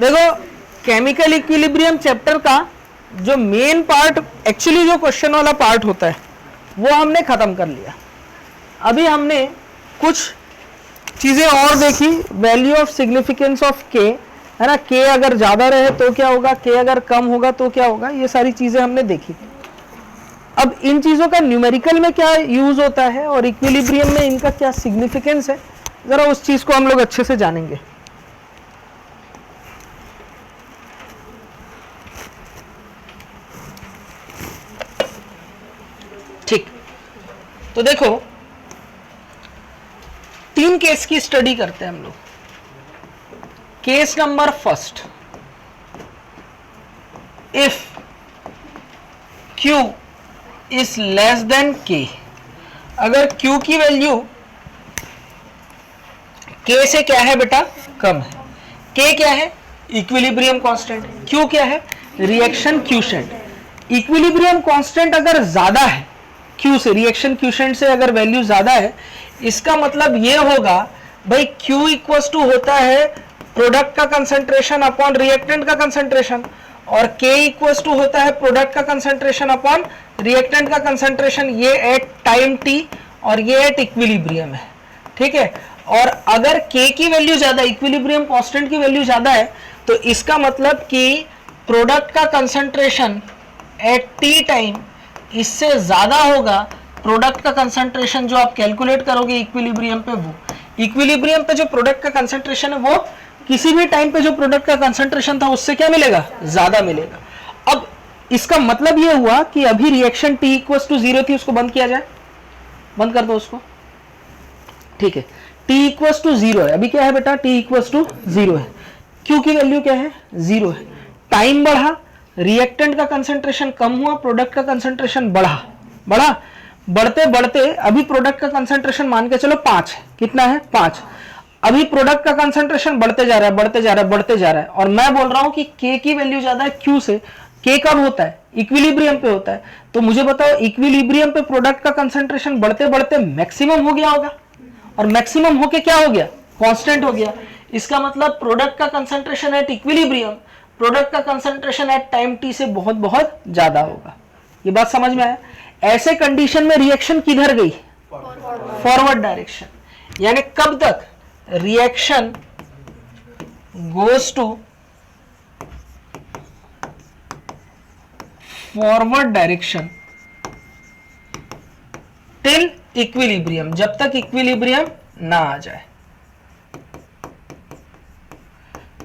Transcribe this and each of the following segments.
देखो chemical equilibrium chapter का जो मेन पार्ट, एक्चुअली जो क्वेश्चन वाला पार्ट होता है, वो हमने खत्म कर लिया। अभी हमने कुछ चीजें और देखी, वैल्यू ऑफ सिग्निफिकेंस ऑफ के, है ना, के अगर ज्यादा रहे तो क्या होगा, के अगर कम होगा तो क्या होगा, ये सारी चीजें हमने देखी। अब इन चीजों का न्यूमेरिकल में क्या यूज होता है और इक्विलिब्रियम में इनका क्या सिग्निफिकेंस है, जरा उस चीज को हम लोग अच्छे से जानेंगे। ठीक, तो देखो 3 केस की स्टडी करते हैं हम लोग। Case number first, if Q is less than K, अगर Q की वैल्यू K से क्या है बेटा, कम है। K क्या है, इक्विलिब्रियम कांस्टेंट, Q क्या है, रिएक्शन क्यूशेंट। इक्विलिब्रियम कांस्टेंट अगर ज्यादा है Q से, रिएक्शन क्यूशेंट से अगर वैल्यू ज्यादा है, इसका मतलब ये होगा भाई Q इक्वल्स टू होता है प्रोडक्ट का कंसंट्रेशन अपॉन रिएक्टेंट का कंसंट्रेशन, और K इक्वल्स टू होता है प्रोडक्ट का कंसंट्रेशन अपॉन रिएक्टेंट का कंसंट्रेशन, ये एट टाइम t और ये एट इक्विलिब्रियम है। ठीक है, और अगर K की वैल्यू ज्यादा, इक्विलिब्रियम कांस्टेंट की वैल्यू ज्यादा है, तो इसका मतलब कि प्रोडक्ट का कंसंट्रेशन एट t टाइम इससे ज्यादा होगा प्रोडक्ट का कंसंट्रेशन जो आप कैलकुलेट करोगे इक्विलिब्रियम पे। वो इक्विलिब्रियम पे जो प्रोडक्ट का कंसंट्रेशन है, वो किसी भी टाइम पे जो प्रोडक्ट का कंसंट्रेशन था उससे क्या मिलेगा, ज्यादा मिलेगा। अब इसका मतलब ये हुआ कि अभी रिएक्शन t इक्वल्स टू 0 थी, उसको बंद किया जाए, बंद कर दो उसको। ठीक है, t इक्वल्स टू 0 है, अभी क्या है बेटा, t इक्वल्स टू 0 है, Q की वैल्यू क्या है, 0 है। टाइम बढ़ा, रिएक्टेंट का कंसंट्रेशन कम हुआ, प्रोडक्ट का कंसंट्रेशन बढ़ा, बढ़ते बढ़ते अभी प्रोडक्ट का कंसंट्रेशन मान के चलो 5 है, कितना है, 5। अभी प्रोडक्ट का कंसंट्रेशन बढ़ते जा रहा है, और मैं बोल रहा हूं कि K की वैल्यू ज्यादा है Q से। K कब होता है, इक्विलिब्रियम पे होता है। तो मुझे बताओ इक्विलिब्रियम पे प्रोडक्ट का कंसंट्रेशन बढ़ते बढ़ते मैक्सिमम हो गया होगा, और मैक्सिमम होके क्या हो गया, कांस्टेंट हो गया। इसका मतलब प्रोडक्ट का कंसंट्रेशन एट इक्विलिब्रियम प्रोडक्ट का कंसंट्रेशन एट टाइम t से बहुत बहुत ज्यादा होगा। ये बात समझ में आया। ऐसे कंडीशन में रिएक्शन किधर गई, फॉरवर्ड डायरेक्शन, यानी कब तक, reaction goes to forward direction till equilibrium, जब तक इक्विलिब्रियम ना आ जाए।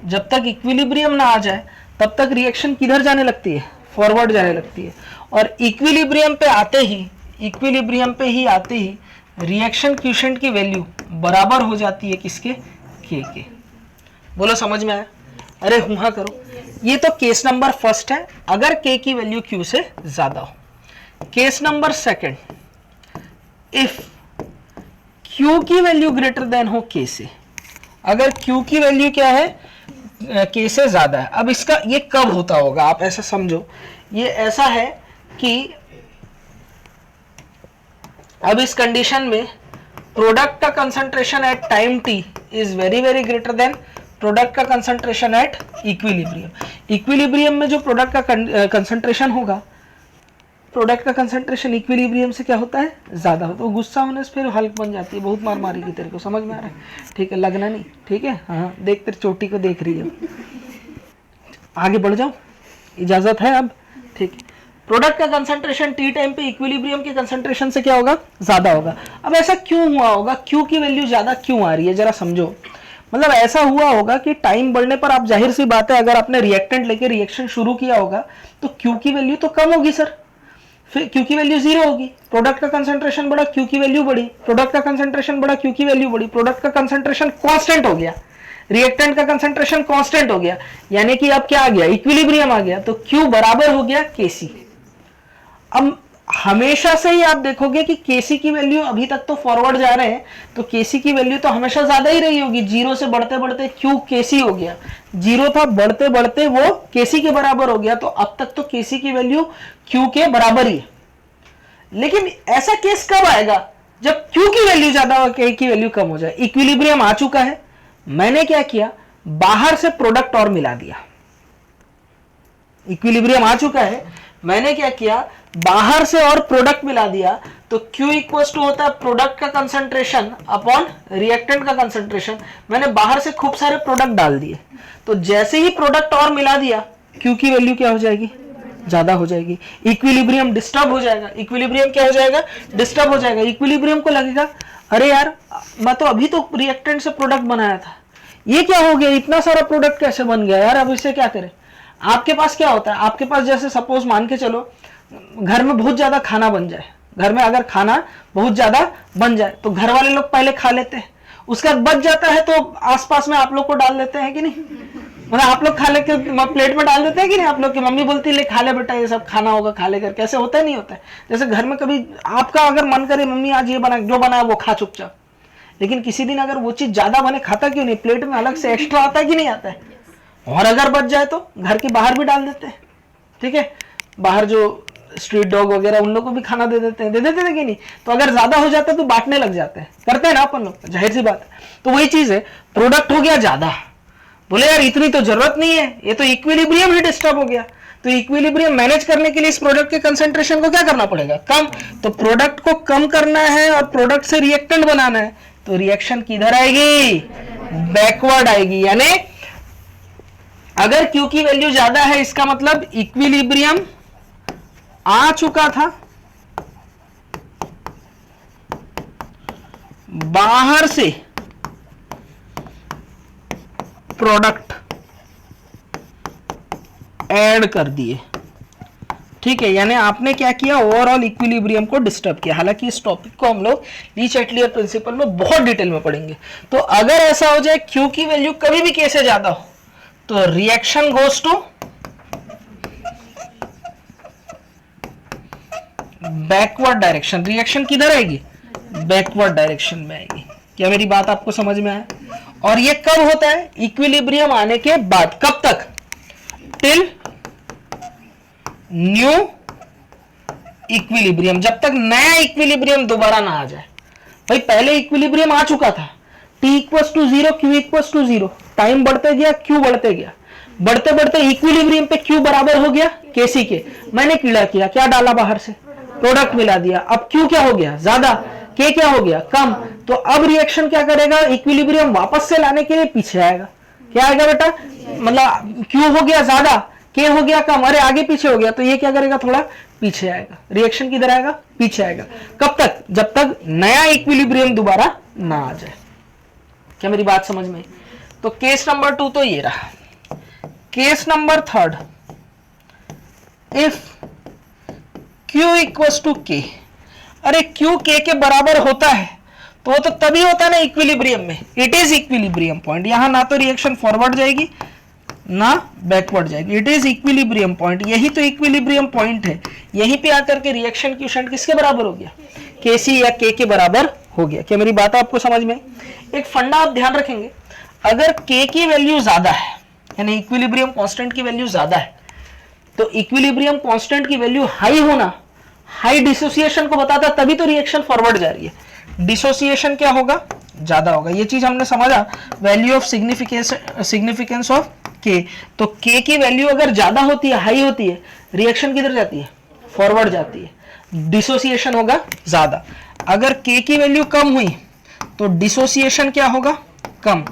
जब तक इक्विलिब्रियम ना आ जाए तब तक रिएक्शन किधर जाने लगती है, फॉरवर्ड जाने लगती है। और इक्विलिब्रियम पे आते ही रिएक्शन क्यूशेंट की वैल्यू बराबर हो जाती है किसके, K के। बोलो समझ में आया, अरे हुआ करो। ये तो केस नंबर फर्स्ट है, अगर K की वैल्यू Q से ज्यादा हो। Case number second, if Q की वैल्यू ग्रेटर देन हो K से, अगर Q की वैल्यू क्या है, K से ज्यादा है। अब इसका ये कब होता होगा, आप ऐसा समझो, ये ऐसा है कि अब इस कंडीशन में प्रोडक्ट का concentration at time t is very very greater than product का कंसंट्रेशन एट इक्विलिब्रियम। इक्विलिब्रियम में जो प्रोडक्ट का कंसंट्रेशन होगा, प्रोडक्ट का कंसंट्रेशन इक्विलिब्रियम से क्या होता है, ज्यादा होता है। तो गुस्सा होने से फिर हल्क बन जाती है, बहुत मार मारेगी तेरे को, समझ में आ रहा है, ठीक है, लगना नहीं, ठीक है, हाँ देख तेरी चोटी को देख रही है। आगे बढ़ जाओ, इजाजत है अब, ठीक है। प्रोडक्ट का कंसंट्रेशन टी टाइम पे इक्विलिब्रियम के कंसंट्रेशन से क्या होगा, ज्यादा होगा। अब ऐसा क्यों हुआ होगा, क्यू की वैल्यू ज्यादा क्यों आ रही है, जरा समझो। मतलब ऐसा हुआ होगा कि टाइम बढ़ने पर, आप जाहिर सी बात है अगर आपने रिएक्टेंट लेके रिएक्शन शुरू किया होगा तो क्यू की वैल्यू तो कम होगी सर, फिर क्यू की वैल्यू 0 होगी। प्रोडक्ट का कंसंट्रेशन बढ़ा, क्यू की वैल्यू बढ़ी, प्रोडक्ट का कंसंट्रेशन बढ़ा, क्यू की वैल्यू बढ़ी, प्रोडक्ट का कंसंट्रेशन कांस्टेंट हो गया, रिएक्टेंट का कंसंट्रेशन कांस्टेंट हो गया, यानी कि अब क्या आ गया, इक्विलिब्रियम आ गया, तो क्यू बराबर हो गया केसी। अब हमेशा से ही आप देखोगे कि केसी की वैल्यू, अभी तक तो फॉरवर्ड जा रहे हैं तो केसी की वैल्यू तो हमेशा ज्यादा ही रही होगी। 0 से बढ़ते बढ़ते क्यू केसी हो गया, 0 था, बढ़ते बढ़ते वो केसी के बराबर हो गया, तो अब तक तो केसी की वैल्यू क्यू के बराबर ही है। लेकिन ऐसा केस कब आएगा, जब क्यू की वैल्यू ज्यादा और के की वैल्यू कम हो जाए। इक्विलिब्रियम आ चुका है, मैंने क्या किया, बाहर से प्रोडक्ट और मिला दिया, इक्विलिब्रियम आ चुका है, मैंने क्या किया, बाहर से और प्रोडक्ट मिला दिया, तो Q इक्वल्स टू होता है प्रोडक्ट का कंसंट्रेशन अपॉन रिएक्टेंट का कंसंट्रेशन। मैंने बाहर से खूब सारे प्रोडक्ट डाल दिए, तो जैसे ही प्रोडक्ट और मिला दिया Q की वैल्यू क्या हो जाएगी, ज्यादा हो जाएगी, इक्विलिब्रियम डिस्टर्ब हो जाएगा। इक्विलिब्रियम क्या हो जाएगा, डिस्टर्ब हो जाएगा। इक्विलिब्रियम को लगेगा अरे यार मैं तो अभी तो रिएक्टेंट से प्रोडक्ट बनाया था, ये क्या हो गया, इतना सारा प्रोडक्ट कैसे बन गया यार, अब इसे क्या करें। आपके पास क्या होता है, आपके पास जैसे सपोज मान के चलो घर में बहुत ज्यादा खाना बन जाए, घर में अगर खाना बहुत ज्यादा बन जाए तो घर वाले लोग पहले खा लेते हैं, उसका बच जाता है तो आसपास में आप लोग को डाल देते हैं कि नहीं, मतलब आप लोग खा लेके प्लेट में डाल देते हैं कि नहीं, आप लोग की मम्मी बोलती है ले खा ले बेटा ये सब खाना होगा खा लेकर, कैसे होता है नहीं होता है। जैसे घर में कभी आपका अगर मन करे मम्मी आज ये बना, जो बनाया वो खा चुपचाप, लेकिन किसी दिन अगर वो चीज ज्यादा बने खाता क्यों नहीं, प्लेट में अलग से एक्स्ट्रा आता है कि नहीं आता है, और अगर बच जाए तो घर के बाहर भी डाल देते हैं, ठीक है, बाहर जो स्ट्रीट डॉग वगैरह उन लोग को भी खाना दे देते हैं कि नहीं। तो अगर ज्यादा हो जाता है तो बांटने लग जाते हैं, करते हैं ना अपन लोग, जाहिर सी बात है। तो वही चीज है, प्रोडक्ट हो गया ज्यादा, बोले यार इतनी तो जरूरत नहीं है, ये तो इक्विलिब्रियम ही डिस्टर्ब हो गया, तो इक्विलिब्रियम मैनेज करने के लिए इस प्रोडक्ट के कंसंट्रेशन को क्या करना पड़ेगा, कम। तो प्रोडक्ट को कम करना है और प्रोडक्ट से रिएक्टेंट बनाना है, तो रिएक्शन किधर आएगी, बैकवर्ड आएगी। यानी अगर Q की वैल्यू ज्यादा है इसका मतलब इक्विलिब्रियम आ चुका था, बाहर से प्रोडक्ट ऐड कर दिए, ठीक है। यानी आपने क्या किया, ओवरऑल इक्विलिब्रियम को डिस्टर्ब किया। हालांकि इस टॉपिक को हम लोग ली चैटलियर प्रिंसिपल में बहुत डिटेल में पढ़ेंगे। तो अगर ऐसा हो जाए Q की वैल्यू कभी भी K से ज्यादा हो तो reaction goes to backward direction, reaction किधर आएगी, बैकवर्ड डायरेक्शन में आएगी। क्या मेरी बात आपको समझ में आया। और ये कब होता है, इक्विलिब्रियम आने के बाद, कब तक, टिल न्यू इक्विलिब्रियम, जब तक नया इक्विलिब्रियम दोबारा ना आ जाए। भाई पहले इक्विलिब्रियम आ चुका था, T equals to 0, Q equals to 0, time बढ़ते गया, Q बढ़ते गया, बढ़ते बढ़ते इक्विलिब्रियम पे Q बराबर हो गया Kc के, मैंने कीड़ा किया, क्या डाला बाहर से, प्रोडक्ट मिला दिया, अब Q क्या हो गया, ज्यादा, K क्या हो गया, कम। तो अब रिएक्शन क्या करेगा, इक्विलिब्रियम वापस से लाने के लिए पीछे आएगा। क्या आएगा बेटा, मतलब Q हो गया ज्यादा, K हो गया कम, अरे आगे पीछे हो गया, तो ये क्या करेगा, थोड़ा पीछे आएगा, रिएक्शन किधर आएगा, पीछे आएगा। कब तक, जब तक नया इक्विलिब्रियम दोबारा ना आ जाए। क्या मेरी बात समझ में। तो केस नंबर 2 तो ये रहा। Case number 3, if Q equals to K, अरे Q K के बराबर होता है तो वो तो तभी होता है ना इक्विलिब्रियम में, इट इज इक्विलिब्रियम पॉइंट। यहां ना तो रिएक्शन फॉरवर्ड जाएगी ना बैकवर्ड जाएगी, इट इज इक्विलिब्रियम पॉइंट, यही तो इक्विलिब्रियम पॉइंट है। यहीं पे आकर के रिएक्शन क्वोशिएंट किसके बराबर हो गया, Kc या K के बराबर हो गया। क्या मेरी बात आपको समझ में। एक फंडा आप ध्यान रखेंगे, अगर K की वैल्यू ज्यादा है, यानी इक्विलिब्रियम कांस्टेंट की वैल्यू ज्यादा है, तो इक्विलिब्रियम कांस्टेंट की वैल्यू हाई होना हाई डिसोसिएशन को बताता है, तभी तो रिएक्शन फॉरवर्ड जा रही है। डिसोसिएशन क्या होगा, ज्यादा होगा, ये चीज हमने समझा। Value of significance of K, तो K की वैल्यू अगर ज्यादा होती है, हाई होती है, रिएक्शन किधर जाती है, फॉरवर्ड जाती है, डिसोसिएशन होगा ज्यादा। अगर K की वैल्यू कम हुई तो डिसोसिएशन क्या होगा, कम,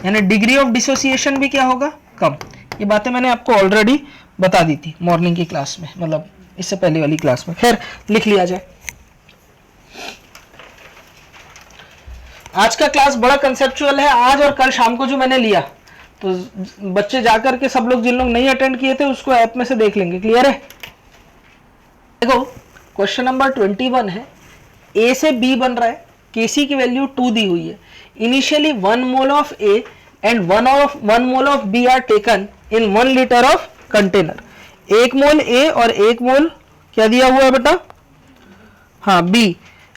यानी डिग्री ऑफ डिसोसिएशन भी क्या होगा, कम। ये बातें मैंने आपको ऑलरेडी बता दी थी मॉर्निंग की क्लास में, मतलब इससे पहले वाली क्लास में, खैर लिख लिया जाए। आज का क्लास बड़ा कंसेप्चुअल है, आज और कल शाम को जो मैंने लिया, तो बच्चे जाकर के सब लोग जिन लोग नहीं अटेंड किए थे उसको ऐप में से देख लेंगे। क्लियर है। देखो क्वेश्चन नंबर 21 है, ए से बी बन रहा है, Kc की वैल्यू 2 दी हुई है। Initially 1 mole of A and 1 mole of B are taken in 1 litre of container. 1 mole A और 1 मोल क्या दिया हुआ है बेटा, हाँ B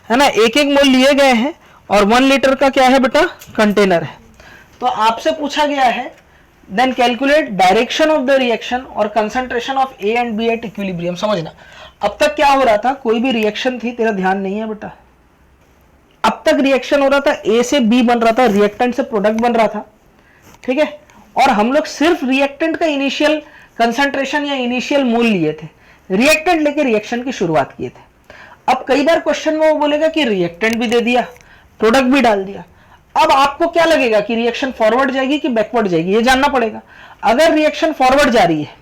है ना, 1 मोल लिए गए हैं और 1 लीटर का क्या है बेटा, कंटेनर है। तो आपसे पूछा गया है then calculate direction of the reaction और concentration of A and B at equilibrium. समझना अब तक क्या हो रहा था, कोई भी रिएक्शन थी, तेरा ध्यान नहीं है बेटा, अब तक रिएक्शन हो रहा था, A से B बन रहा था, रिएक्टेंट से प्रोडक्ट बन रहा था, ठीक है। और हम लोग सिर्फ रिएक्टेंट का इनिशियल कंसंट्रेशन या इनिशियल मोल लिए थे, रिएक्टेंट लेके रिएक्शन की शुरुआत किए थे। अब कई बार क्वेश्चन में वो बोलेगा कि रिएक्टेंट भी दे दिया, प्रोडक्ट भी डाल दिया, अब आपको क्या लगेगा कि रिएक्शन फॉरवर्ड जाएगी कि बैकवर्ड जाएगी, ये जानना पड़ेगा। अगर रिएक्शन फॉरवर्ड जा रही है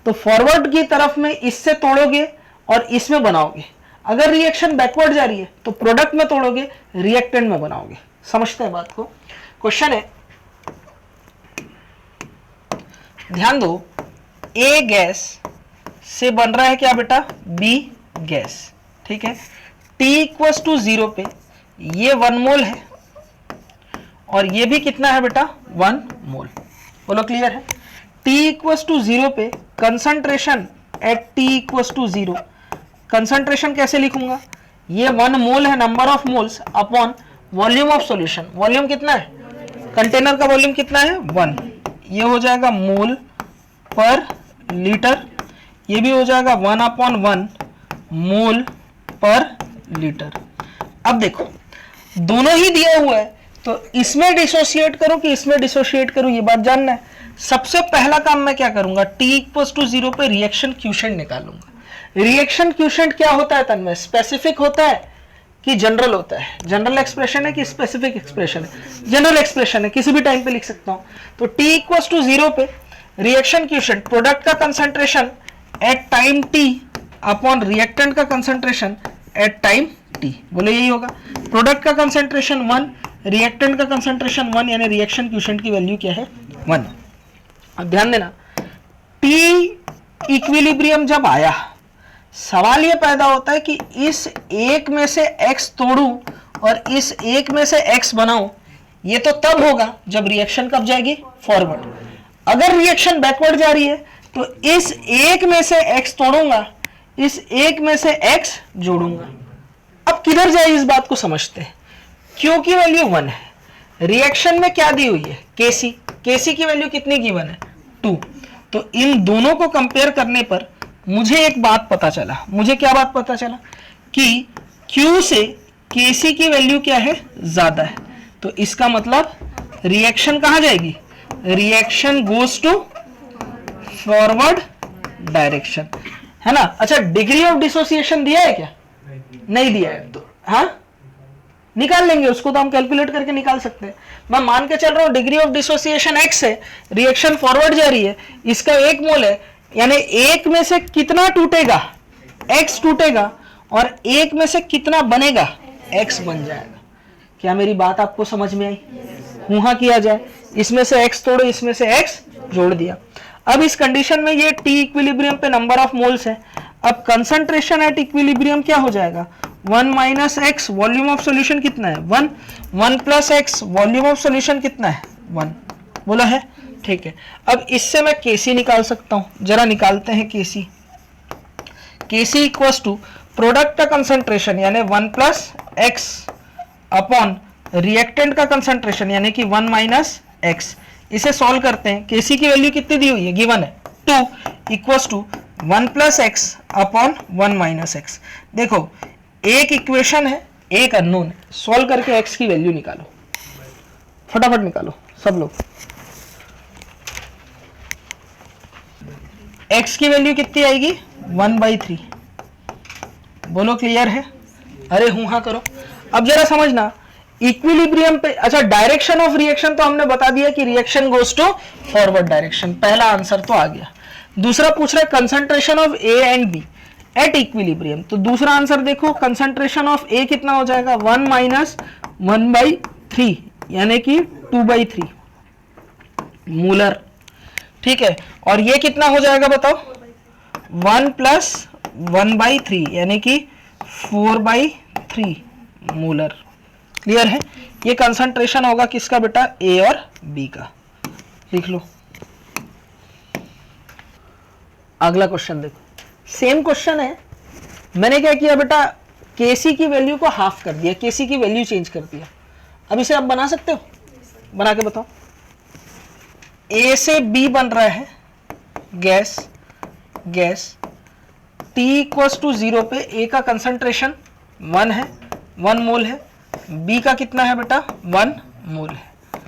तो फॉरवर्ड की तरफ में इससे तोड़ोगे और इसमें बनाओगे, अगर रिएक्शन बैकवर्ड जा रही है तो प्रोडक्ट में तोड़ोगे, रिएक्टेंट में बनाओगे। समझते हैं बात को। क्वेश्चन है, ध्यान दो, ए गैस से बन रहा है क्या बेटा, बी गैस, ठीक है। T इक्वस टू 0 पे ये 1 मोल है और ये भी कितना है बेटा, 1 मोल। बोलो क्लियर है। T इक्वस टू 0 पे concentration at T equals to 0, concentration कैसे लिखूंगा, ये 1 मोल है, number of moles upon volume of solution. Volume कितना है, कंटेनर का वॉल्यूम कितना है, 1, ये हो जाएगा मोल पर लीटर, ये भी हो जाएगा 1/1 मोल पर लीटर। अब देखो दोनों ही दिया हुआ है तो इसमें डिसोशिएट करूं कि इसमें डिसोशिएट करूं, ये बात जानना है। सबसे पहला काम मैं क्या करूंगा, T इक्वल टू 0 पे रिएक्शन क्यूशेंट निकालूंगा। रिएक्शन क्यूशेंट क्या होता है तन्मय, स्पेसिफिक होता है कि जनरल होता है, जनरल एक्सप्रेशन है कि स्पेसिफिक एक्सप्रेशन है, जनरल एक्सप्रेशन है, किसी भी टाइम पे लिख सकता हूं। तो T इक्वल टू 0 पे रिएक्शन क्यूशेंट, प्रोडक्ट का concentration at time T upon reactant का कंसंट्रेशन एट टाइम T, बोले यही होगा। प्रोडक्ट का कंसंट्रेशन 1, रिएक्टेंट का कंसंट्रेशन 1, यानी रिएक्शन क्यूशेंट की वैल्यू क्या है, 1। अब ध्यान देना, T इक्विलिब्रियम जब आया, सवाल ये पैदा होता है कि इस एक में से x तोड़ूं और इस एक में से x बनाऊं, ये तो तब होगा जब रिएक्शन कब जाएगी, फॉरवर्ड। अगर रिएक्शन बैकवर्ड जा रही है तो इस एक में से x तोड़ूंगा, इस एक में से x जोड़ूंगा। अब किधर जाए इस बात को समझते हैं। Q की वैल्यू 1 है, रिएक्शन में क्या दी हुई है, Kc, Kc की वैल्यू कितनी गिवन है, 2। तो इन दोनों को कंपेयर करने पर मुझे एक बात पता चला, मुझे क्या बात पता चला कि Q से Kc की वैल्यू क्या है, ज्यादा है। तो इसका मतलब रिएक्शन कहां जाएगी, reaction goes to forward direction, है ना। अच्छा, डिग्री ऑफ डिसोसिएशन दिया है क्या, नहीं दिया है, तो हाँ निकाल लेंगे उसको, तो हम कैलकुलेट करके निकाल सकते हैं। मैं मान के चल रहा हूं डिग्री ऑफ डिसोसिएशन x है, रिएक्शन फॉरवर्ड जा रही है, इसका 1 मोल है, यानी एक में से कितना टूटेगा, x टूटेगा, और एक में से कितना बनेगा, x बन जाएगा। क्या मेरी बात आपको समझ में आई, हुआ किया जाए, इसमें से x तोड़ो, इसमें से x जोड़ दिया। अब इस कंडीशन में ये T इक्विलिब्रियम पे नंबर ऑफ मोल्स है, अब कंसंट्रेशन एट इक्विलिब्रियम क्या हो जाएगा, 1 minus x, volume of solution कितना है, 1, 1 plus x, volume of solution कितना है, 1। बोला है, ठीक है। अब इससे मैं Kc निकाल सकता हूं, जरा निकालते हैं Kc। Kc equals to product का कंसंट्रेशन यानी 1 प्लस एक्स अपॉन रिएक्टेंट का कंसंट्रेशन यानी कि 1 माइनस एक्स। इसे सॉल्व करते हैं, Kc की वैल्यू कितनी दी हुई है, गिवन है 2 equals to 1 plus x upon 1 minus x. देखो एक इक्वेशन है, एक अननोन है, सॉल्व करके x की वैल्यू निकालो, फटाफट निकालो सब लोग। x की वैल्यू कितनी आएगी, 1/3। बोलो क्लियर है, अरे हूं हाँ करो। अब जरा समझना इक्विलिब्रियम पे, अच्छा डायरेक्शन ऑफ रिएक्शन तो हमने बता दिया कि reaction goes to forward direction, पहला आंसर तो आ गया। दूसरा पूछ रहा है concentration of A and B at equilibrium, तो दूसरा आंसर देखो, कंसंट्रेशन ऑफ A कितना हो जाएगा, 1 माइनस 1/3 यानी कि 2/3 मूलर, ठीक है। और ये कितना हो जाएगा बताओ, 1 प्लस 1/3 यानी कि 4/3 मूलर। क्लियर है, ये कंसंट्रेशन होगा किसका बेटा, A और B का, लिख लो। अगला क्वेश्चन देखो, सेम क्वेश्चन है, मैंने क्या किया बेटा, Kc की वैल्यू को हाफ कर दिया, Kc की वैल्यू चेंज कर दिया। अब इसे आप बना सकते हो, बना के बताओ। A से B बन रहा है गैस, T इक्वल्स टू 0 पे A का कंसंट्रेशन 1 है, 1 मोल है, B का कितना है बेटा, 1 मोल है।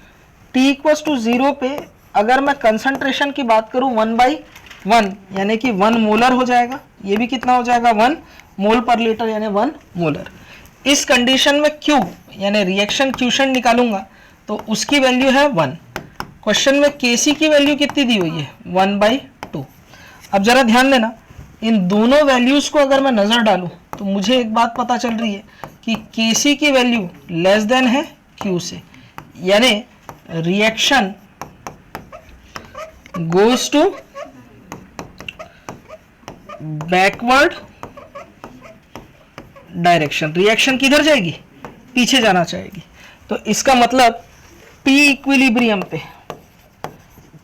T इक्वल्स टू 0 पे अगर मैं कंसंट्रेशन की बात करूं 1/1 यानी कि 1 मोलर हो जाएगा, ये भी कितना हो जाएगा 1 मोल पर लीटर यानी 1 मोलर। इस कंडीशन में Q यानी रिएक्शन क्यूशेंट निकालूंगा तो उसकी वैल्यू है 1। क्वेश्चन में Kc की वैल्यू कितनी दी हुई है 1/2। अब जरा ध्यान देना, इन दोनों वैल्यूज को अगर मैं नजर डालूं तो मुझे एक बात पता चल रही है कि Kc की वैल्यू लेस देन है Q से, यानी reaction goes to backward direction. Reaction किधर जाएगी, पीछे जाना चाहेगी। तो इसका मतलब P इक्विलिब्रियम पे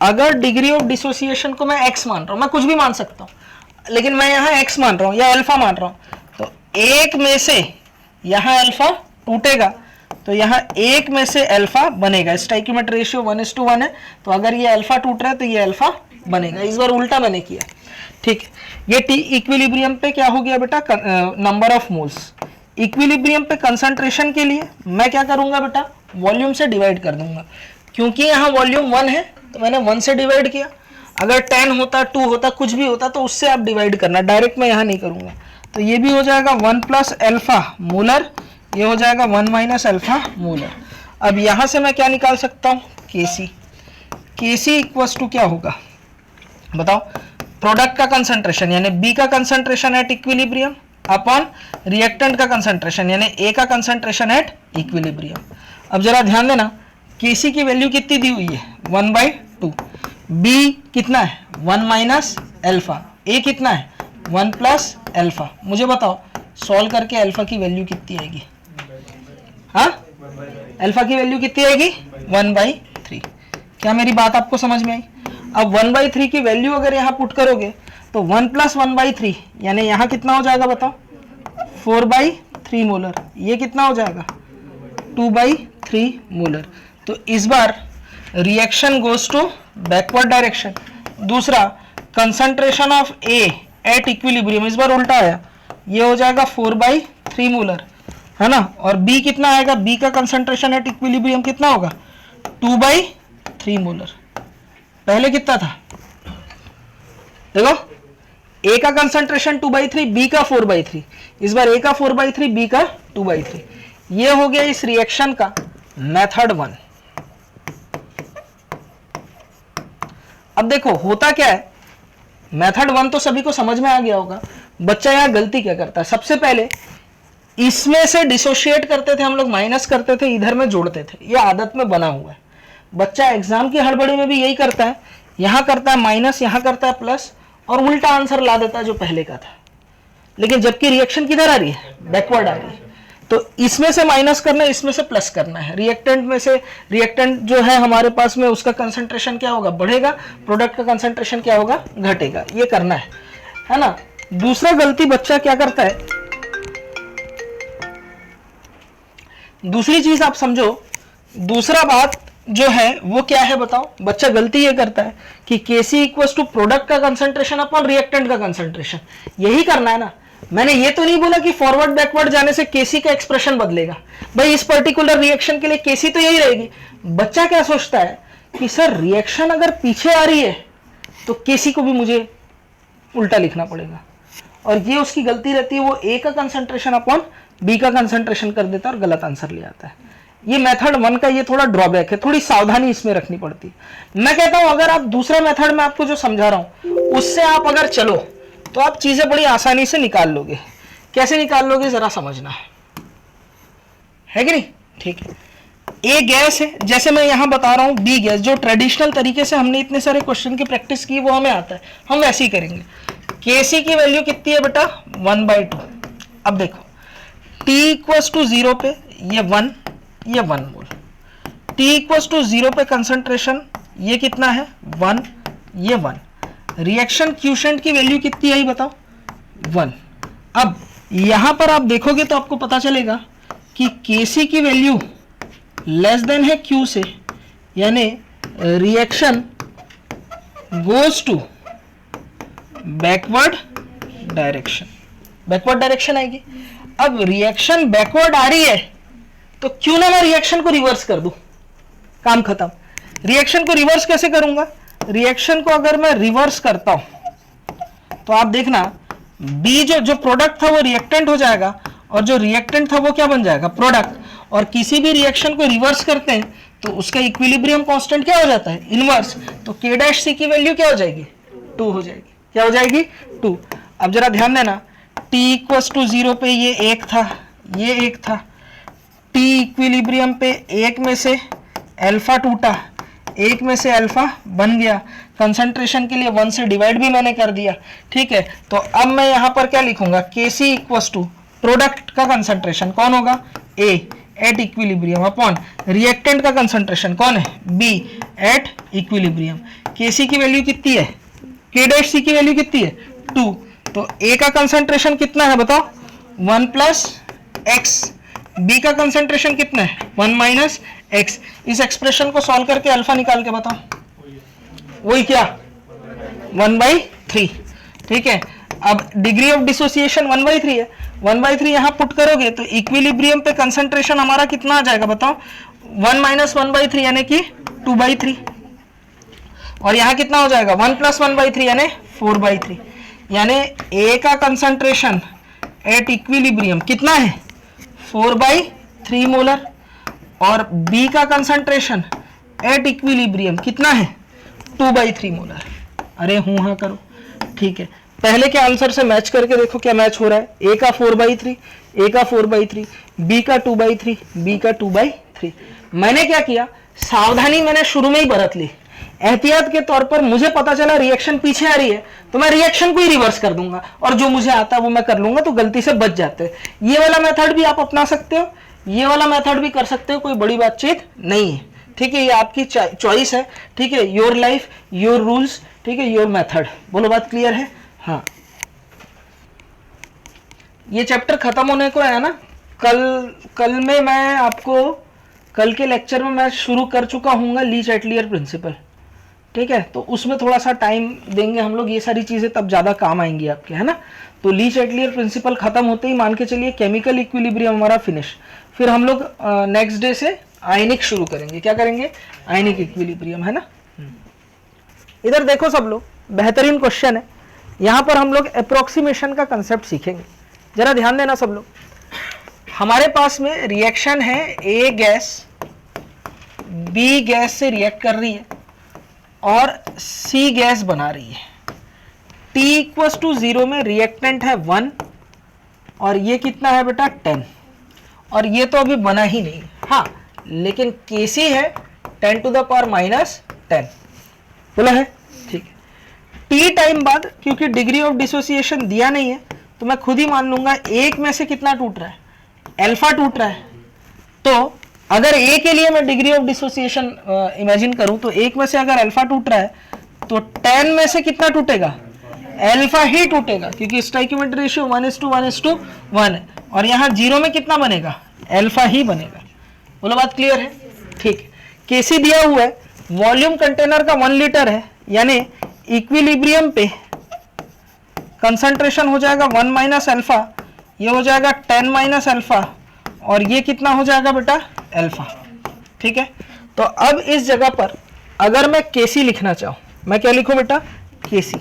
अगर डिग्री ऑफ डिसोसिएशन को मैं x मान रहा हूं, मैं कुछ भी मान सकता हूं लेकिन मैं यहां x मान रहा हूं या अल्फा मान रहा हूं, तो एक में से यहां अल्फा टूटेगा तो यहाँ एक में से अल्फा बनेगा। स्टोइकियोमेट्रिक रेशियो 1:1 है, तो अगर ये अल्फा टूट रहा है तो ये अल्फा बनेगा। इस बार उल्टा मैंने किया, ठीक है। ये टी इक्विलिब्रियम पे क्या हो गया बेटा, नंबर ऑफ मोल्स। इक्विलिब्रियम पे कंसंट्रेशन के लिए मैं क्या करूंगा बेटा, वॉल्यूम से डिवाइड कर दूंगा। क्योंकि यहाँ वॉल्यूम 1 है तो मैंने 1 से डिवाइड किया। अगर 10 होता, 2 होता, कुछ भी होता तो उससे आप डिवाइड करना, डायरेक्ट मैं यहाँ नहीं करूंगा। तो ये भी हो जाएगा 1 प्लस अल्फा मोलर, ये हो जाएगा 1 माइनस अल्फा मोलर। अब यहां से मैं क्या निकाल सकता हूं, Kc। Kc इक्वल्स टू क्या होगा बताओ, प्रोडक्ट का कंसंट्रेशन यानी B का concentration at equilibrium upon reactant का कंसंट्रेशन यानी A का कंसंट्रेशन एट इक्विलिब्रियम। अब जरा ध्यान देना, Kc की वैल्यू कितनी दी हुई है 1/2, B कितना है 1 माइनस अल्फा, A कितना है 1 प्लस अल्फा। मुझे बताओ सॉल्व करके अल्फा की वैल्यू कितनी आएगी, हाँ अल्फा की वैल्यू कितनी आएगी 1/3। क्या मेरी बात आपको समझ में आई? अब 1/3 की वैल्यू अगर यहाँ पुट करोगे तो 1 प्लस 1/3 यानी यहाँ कितना हो जाएगा बताओ 4/3 मोलर, ये कितना हो जाएगा 2/3 मोलर। तो इस बार reaction goes to backward direction. दूसरा concentration of A at equilibrium, इस बार उल्टा आया, ये हो जाएगा 4/3 मोलर, है ना। और B कितना आएगा, B का कंसंट्रेशन एट इक्विलिब्रियम कितना होगा 2/3 मोलर। पहले कितना था देखो, A का कंसंट्रेशन 2/3, B का 4/3, इस बार A का 4/3, B का 2/3। ये हो गया इस रिएक्शन का मेथड 1। अब देखो होता क्या है, मेथड 1 तो सभी को समझ में आ गया होगा। बच्चा यहाँ गलती क्या करता है, सबसे पहले इसमें से डिसोशिएट करते थे हम लोग, माइनस करते थे, इधर में जोड़ते थे, ये आदत में बना हुआ है। बच्चा एग्जाम की हड़बड़ी में भी यही करता है, यहाँ करता है माइनस, यहाँ करता है प्लस और उल्टा आंसर ला देता है जो पहले का था। लेकिन जबकि रिएक्शन किधर आ रही है, बैकवर्ड आ रही है। तो इसमें से माइनस करना है, इसमें से प्लस करना है। रिएक्टेंट में से, रिएक्टेंट जो है हमारे पास में उसका कंसंट्रेशन क्या होगा, बढ़ेगा, प्रोडक्ट का कंसंट्रेशन क्या होगा, घटेगा। ये करना है ना। दूसरा गलती बच्चा क्या करता है, दूसरी चीज आप समझो, दूसरा बात जो है वो क्या है बताओ। बच्चा गलती ये करता है कि Kc इक्वल्स टू प्रोडक्ट का कंसंट्रेशन अपॉन रिएक्टेंट का कंसंट्रेशन, यही करना है ना। मैंने ये तो नहीं बोला कि फॉरवर्ड बैकवर्ड जाने से Kc का एक्सप्रेशन बदलेगा। भाई इस पर्टिकुलर रिएक्शन के लिए Kc तो यही रहेगी। बच्चा क्या सोचता है कि सर रिएक्शन अगर पीछे आ रही है तो Kc को भी मुझे उल्टा लिखना पड़ेगा, और ये उसकी गलती रहती है। वो A का कंसंट्रेशन अपॉन B का कंसंट्रेशन कर देता है और गलत आंसर ले आता है। ये मेथड 1 का ये थोड़ा ड्रॉबैक है, थोड़ी सावधानी इसमें रखनी पड़ती है। मैं कहता हूं अगर आप दूसरा मेथड में आपको जो समझा रहा हूं उससे आप अगर चलो तो आप चीजें बड़ी आसानी से निकाल लोगे। कैसे निकाल लोगे जरा समझना है कि नहीं, ठीक है। ए गैस है, जैसे मैं यहां बता रहा हूं, बी गैस, जो ट्रेडिशनल तरीके से हमने इतने सारे क्वेश्चन की प्रैक्टिस की वो हमें आता है, हम वैसे ही करेंगे। Kc की वैल्यू कितनी है बेटा 1/2। अब देखो T इक्वल्स टू 0 पे ये 1 मोल, T इक्वल्स टू 0 पे कंसंट्रेशन ये कितना है 1, ये 1। रिएक्शन क्यूशेंट की वैल्यू कितनी आई बताओ 1। अब यहां पर आप देखोगे तो आपको पता चलेगा कि Kc की वैल्यू लेस देन है Q से, यानी reaction goes to backward direction, backward direction आएगी। अब रिएक्शन बैकवर्ड आ रही है तो क्यों ना मैं रिएक्शन को रिवर्स कर दूं, काम खत्म। रिएक्शन को रिवर्स कैसे करूंगा? रिएक्शन को अगर मैं रिवर्स करता हूं तो आप देखना बी जो प्रोडक्ट था वो रिएक्टेंट हो जाएगा और जो रिएक्टेंट था वो क्या बन जाएगा? प्रोडक्ट। और किसी भी रिएक्शन को रिवर्स करते हैं तो उसका इक्विलिब्रियम कांस्टेंट क्या हो जाता है? इनवर्स। तो k डैश सी की वैल्यू क्या हो जाएगी? 2 हो जाएगी। क्या हो जाएगी? 2। अब जरा ध्यान देना, t इक्वल्स टू 0 पे ये 1 था, ये 1 था। t इक्विलिब्रियम पे 1 में से अल्फा टूटा, 1 में से अल्फा बन गया। कंसंट्रेशन के लिए 1 से डिवाइड भी मैंने कर दिया, ठीक है। तो अब मैं यहां पर क्या लिखूंगा? Kc इक्वल्स टू प्रोडक्ट का कंसंट्रेशन कौन होगा? A at equilibrium upon reactant का कंसंट्रेशन कौन है? B at equilibrium. Kc की वैल्यू कितनी है? K डैश C की वैल्यू कितनी है? 2। तो A का कंसंट्रेशन कितना है बताओ? 1 प्लस एक्स। B का कंसंट्रेशन कितना है? 1 माइनस एक्स। इस एक्सप्रेशन को सॉल्व करके अल्फा निकाल के बताओ। वही क्या? 1/3, ठीक है। अब डिग्री ऑफ डिसोसिएशन 1/3 है, 1/3 यहां पुट करोगे तो इक्विलिब्रियम पे कंसंट्रेशन हमारा कितना आ जाएगा बताओ? 1 माइनस 1/3 यानी कि 2/3। और यहां कितना हो जाएगा? 1 प्लस 1/3 यानी 4/3। यानी ए का कंसंट्रेशन एट इक्विलिब्रियम कितना है? 4/3 मोलर। और बी का कंसंट्रेशन एट इक्विलिब्रियम कितना है? 2/3 मोलर। अरे हूं हाँ करो, ठीक है। पहले के आंसर से मैच करके देखो क्या मैच हो रहा है। ए का 4/3, ए का 4/3, बी का 2/3, बी का 2/3। मैंने क्या किया? सावधानी मैंने शुरू में ही बरत ली। एहतियात के तौर पर मुझे पता चला रिएक्शन पीछे आ रही है तो मैं रिएक्शन को ही रिवर्स कर दूंगा और जो मुझे आता है वो मैं कर लूंगा, तो गलती से बच जाते हैं। ये वाला मेथड भी आप अपना सकते हो, ये वाला मेथड भी कर सकते हो, कोई बड़ी बातचीत नहीं है, ठीक है। ये आपकी चॉइस है, ठीक है। योर लाइफ योर रूल्स, ठीक है, योर मेथड। बोलो बात क्लियर है? हाँ, ये चैप्टर खत्म होने को है ना। कल में मैं आपको, कल के लेक्चर में मैं शुरू कर चुका हूँ लीच एटलियर प्रिंसिपल, ठीक है। तो उसमें थोड़ा सा टाइम देंगे हम लोग, ये सारी चीजें तब ज्यादा काम आएंगी आपके, है ना। तो लीच एटलियर प्रिंसिपल खत्म होते ही मान के चलिए केमिकल इक्विलिब्रियम हमारा फिनिश। फिर हम लोग नेक्स्ट डे से आयनिक शुरू करेंगे। क्या करेंगे? आयनिक इक्विलिब्रियम, है ना। इधर देखो सब लोग, बेहतरीन क्वेश्चन है। यहां पर हम लोग अप्रोक्सीमेशन का कंसेप्ट सीखेंगे, जरा ध्यान देना सब लोग। हमारे पास में रिएक्शन है, ए गैस बी गैस से रिएक्ट कर रही है और सी गैस बना रही है। T इक्वल्स टू 0 में रिएक्टेंट है 1 और ये कितना है बेटा? 10। और ये तो अभी बना ही नहीं, हाँ, लेकिन Kc है 10 टू द पावर -10, बोला है, ठीक है। T टाइम बाद, क्योंकि डिग्री ऑफ डिसोसिएशन दिया नहीं है तो मैं खुद ही मान लूंगा एक में से कितना टूट रहा है? अल्फा टूट रहा है। तो अगर ए के लिए मैं डिग्री ऑफ डिसोसिएशन इमेजिन करूं तो एक में से अगर अल्फा टूट रहा है तो 10 में से कितना टूटेगा? अल्फा ही टूटेगा, क्योंकि स्टोइकियोमेट्रिक रेशियो 1:1 है। और यहाँ 0 में कितना बनेगा? अल्फा ही बनेगा। बोलो बात क्लियर है? ठीक। केसी दिया हुआ है, वॉल्यूम कंटेनर का 1 लीटर है, यानी इक्विलिब्रियम पे कंसंट्रेशन हो जाएगा 1 माइनस अल्फा, ये हो जाएगा 10 माइनस अल्फा, और ये कितना हो जाएगा बेटा? अल्फा, ठीक है। तो अब इस जगह पर अगर मैं केसी लिखना चाहूं, मैं क्या लिखूं बेटा? केसी।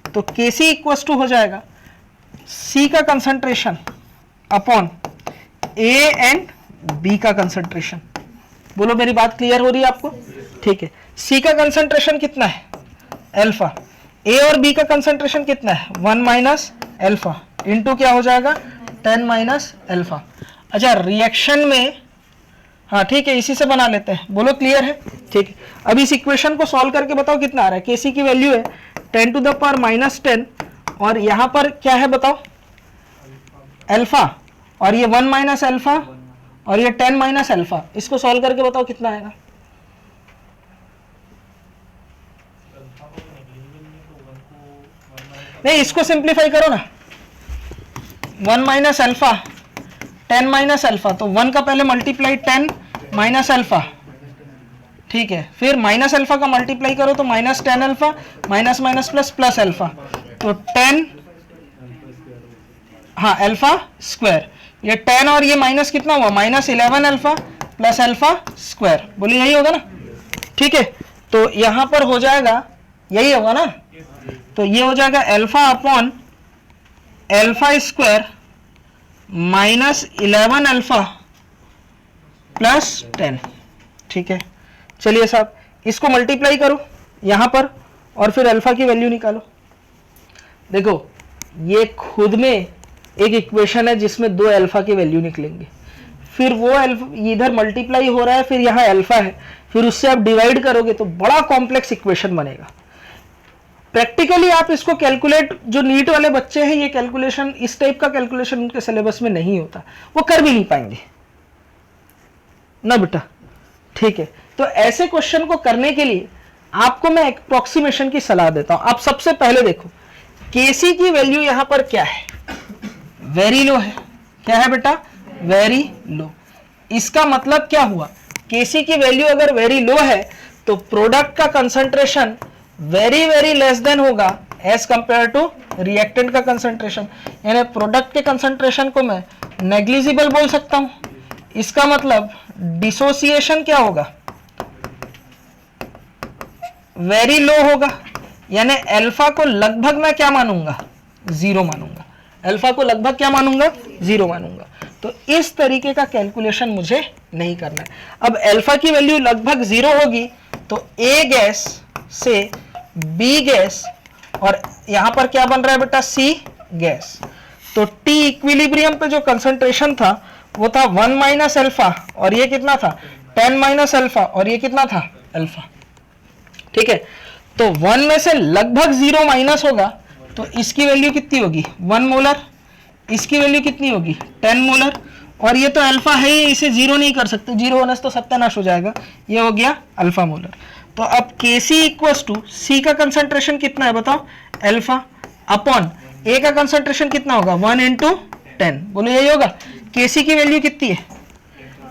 तो केसी इक्वल्स टू हो जाएगा सी का concentration upon A and B का कंसंट्रेशन। बोलो मेरी बात क्लियर हो रही है आपको? ठीक है। सी का कंसंट्रेशन कितना है? अल्फा। ए और बी का कंसंट्रेशन कितना है? 1 माइनस अल्फा इंटू क्या हो जाएगा? 10 माइनस अल्फा। अच्छा, रिएक्शन में, हाँ ठीक है, इसी से बना लेते हैं। बोलो क्लियर है? ठीक है। अब इस इक्वेशन को सॉल्व करके बताओ कितना आ रहा है। केसी की वैल्यू है 10 टू द पावर -10 और यहां पर क्या है बताओ? अल्फा, और ये 1 माइनस अल्फा और ये 10 माइनस अल्फा। इसको सॉल्व करके बताओ कितना आएगा? नहीं, इसको सिंप्लीफाई करो ना। 1 माइनस अल्फा 10 माइनस अल्फा, तो 1 का पहले मल्टीप्लाई 10 माइनस अल्फा, ठीक है। फिर माइनस अल्फा का मल्टीप्लाई करो तो -10 alpha minus minus plus plus alpha, तो 10, हाँ, अल्फा स्क्वायर। ये 10 और ये माइनस कितना हुआ? -11 अल्फा प्लस अल्फा स्क्वायर। बोलिए यही होगा ना? ठीक है, तो यहां पर हो जाएगा, यही होगा ना, तो ये हो जाएगा alpha upon alpha square minus 11 alpha plus 10। ठीक है, चलिए साहब इसको मल्टीप्लाई करो यहां पर और फिर अल्फा की वैल्यू निकालो। देखो ये खुद में एक इक्वेशन है जिसमें 2 अल्फा की वैल्यू निकलेंगे, फिर वो अल्फा इधर मल्टीप्लाई हो रहा है, फिर यहाँ अल्फा है, फिर उससे आप डिवाइड करोगे तो बड़ा कॉम्प्लेक्स इक्वेशन बनेगा। प्रैक्टिकली आप इसको कैलकुलेट, जो नीट वाले बच्चे हैं ये कैलकुलेशन, इस टाइप का कैलकुलेशन उनके सिलेबस में नहीं होता, वो कर भी नहीं पाएंगे ना बेटा। ठीक है, तो ऐसे क्वेश्चन को करने के लिए आपको मैं अप्रोक्सीमेशन की सलाह देता हूं। आप सबसे पहले देखो केसी की वैल्यू यहां पर क्या है, वेरी लो है। क्या है बेटा, वेरी लो। इसका मतलब क्या हुआ, केसी की वैल्यू अगर वेरी लो है तो प्रोडक्ट का concentration very very less than होगा एज कंपेयर टू रिएक्टेंट का कंसंट्रेशन, यानी प्रोडक्ट के कंसंट्रेशन को मैं नेग्लिजिबल बोल सकता हूं। इसका मतलब डिसोसिएशन क्या होगा, वेरी लो होगा, यानी अल्फा को लगभग मैं क्या मानूंगा, जीरो मानूंगा। अल्फा को लगभग क्या मानूंगा, जीरो मानूंगा। तो इस तरीके का कैलकुलेशन मुझे नहीं करना है। अब अल्फा की वैल्यू लगभग जीरो होगी तो ए गैस से बी गैस और यहां पर क्या बन रहा है बेटा, सी गैस। तो टी इक्विलिब्रियम पे जो कंसंट्रेशन था वो था 1 माइनस अल्फा, और ये कितना था 10 माइनस अल्फा, और ये कितना था अल्फा। ठीक है, तो 1 में से लगभग 0 माइनस होगा तो इसकी वैल्यू कितनी होगी 1 मोलर, इसकी वैल्यू कितनी होगी 10 मोलर, और ये तो अल्फा है ही, इसे 0 नहीं कर सकते, 0 होने से तो सत्यानाश हो जाएगा, ये हो गया अल्फा मोलर। तो अब Kc इक्वल्स टू सी का कंसंट्रेशन कितना है बताओ, अल्फा, अपॉन ए का कंसंट्रेशन कितना होगा 1 इंटू 10, बोलो यही होगा। Kc की वैल्यू कितनी है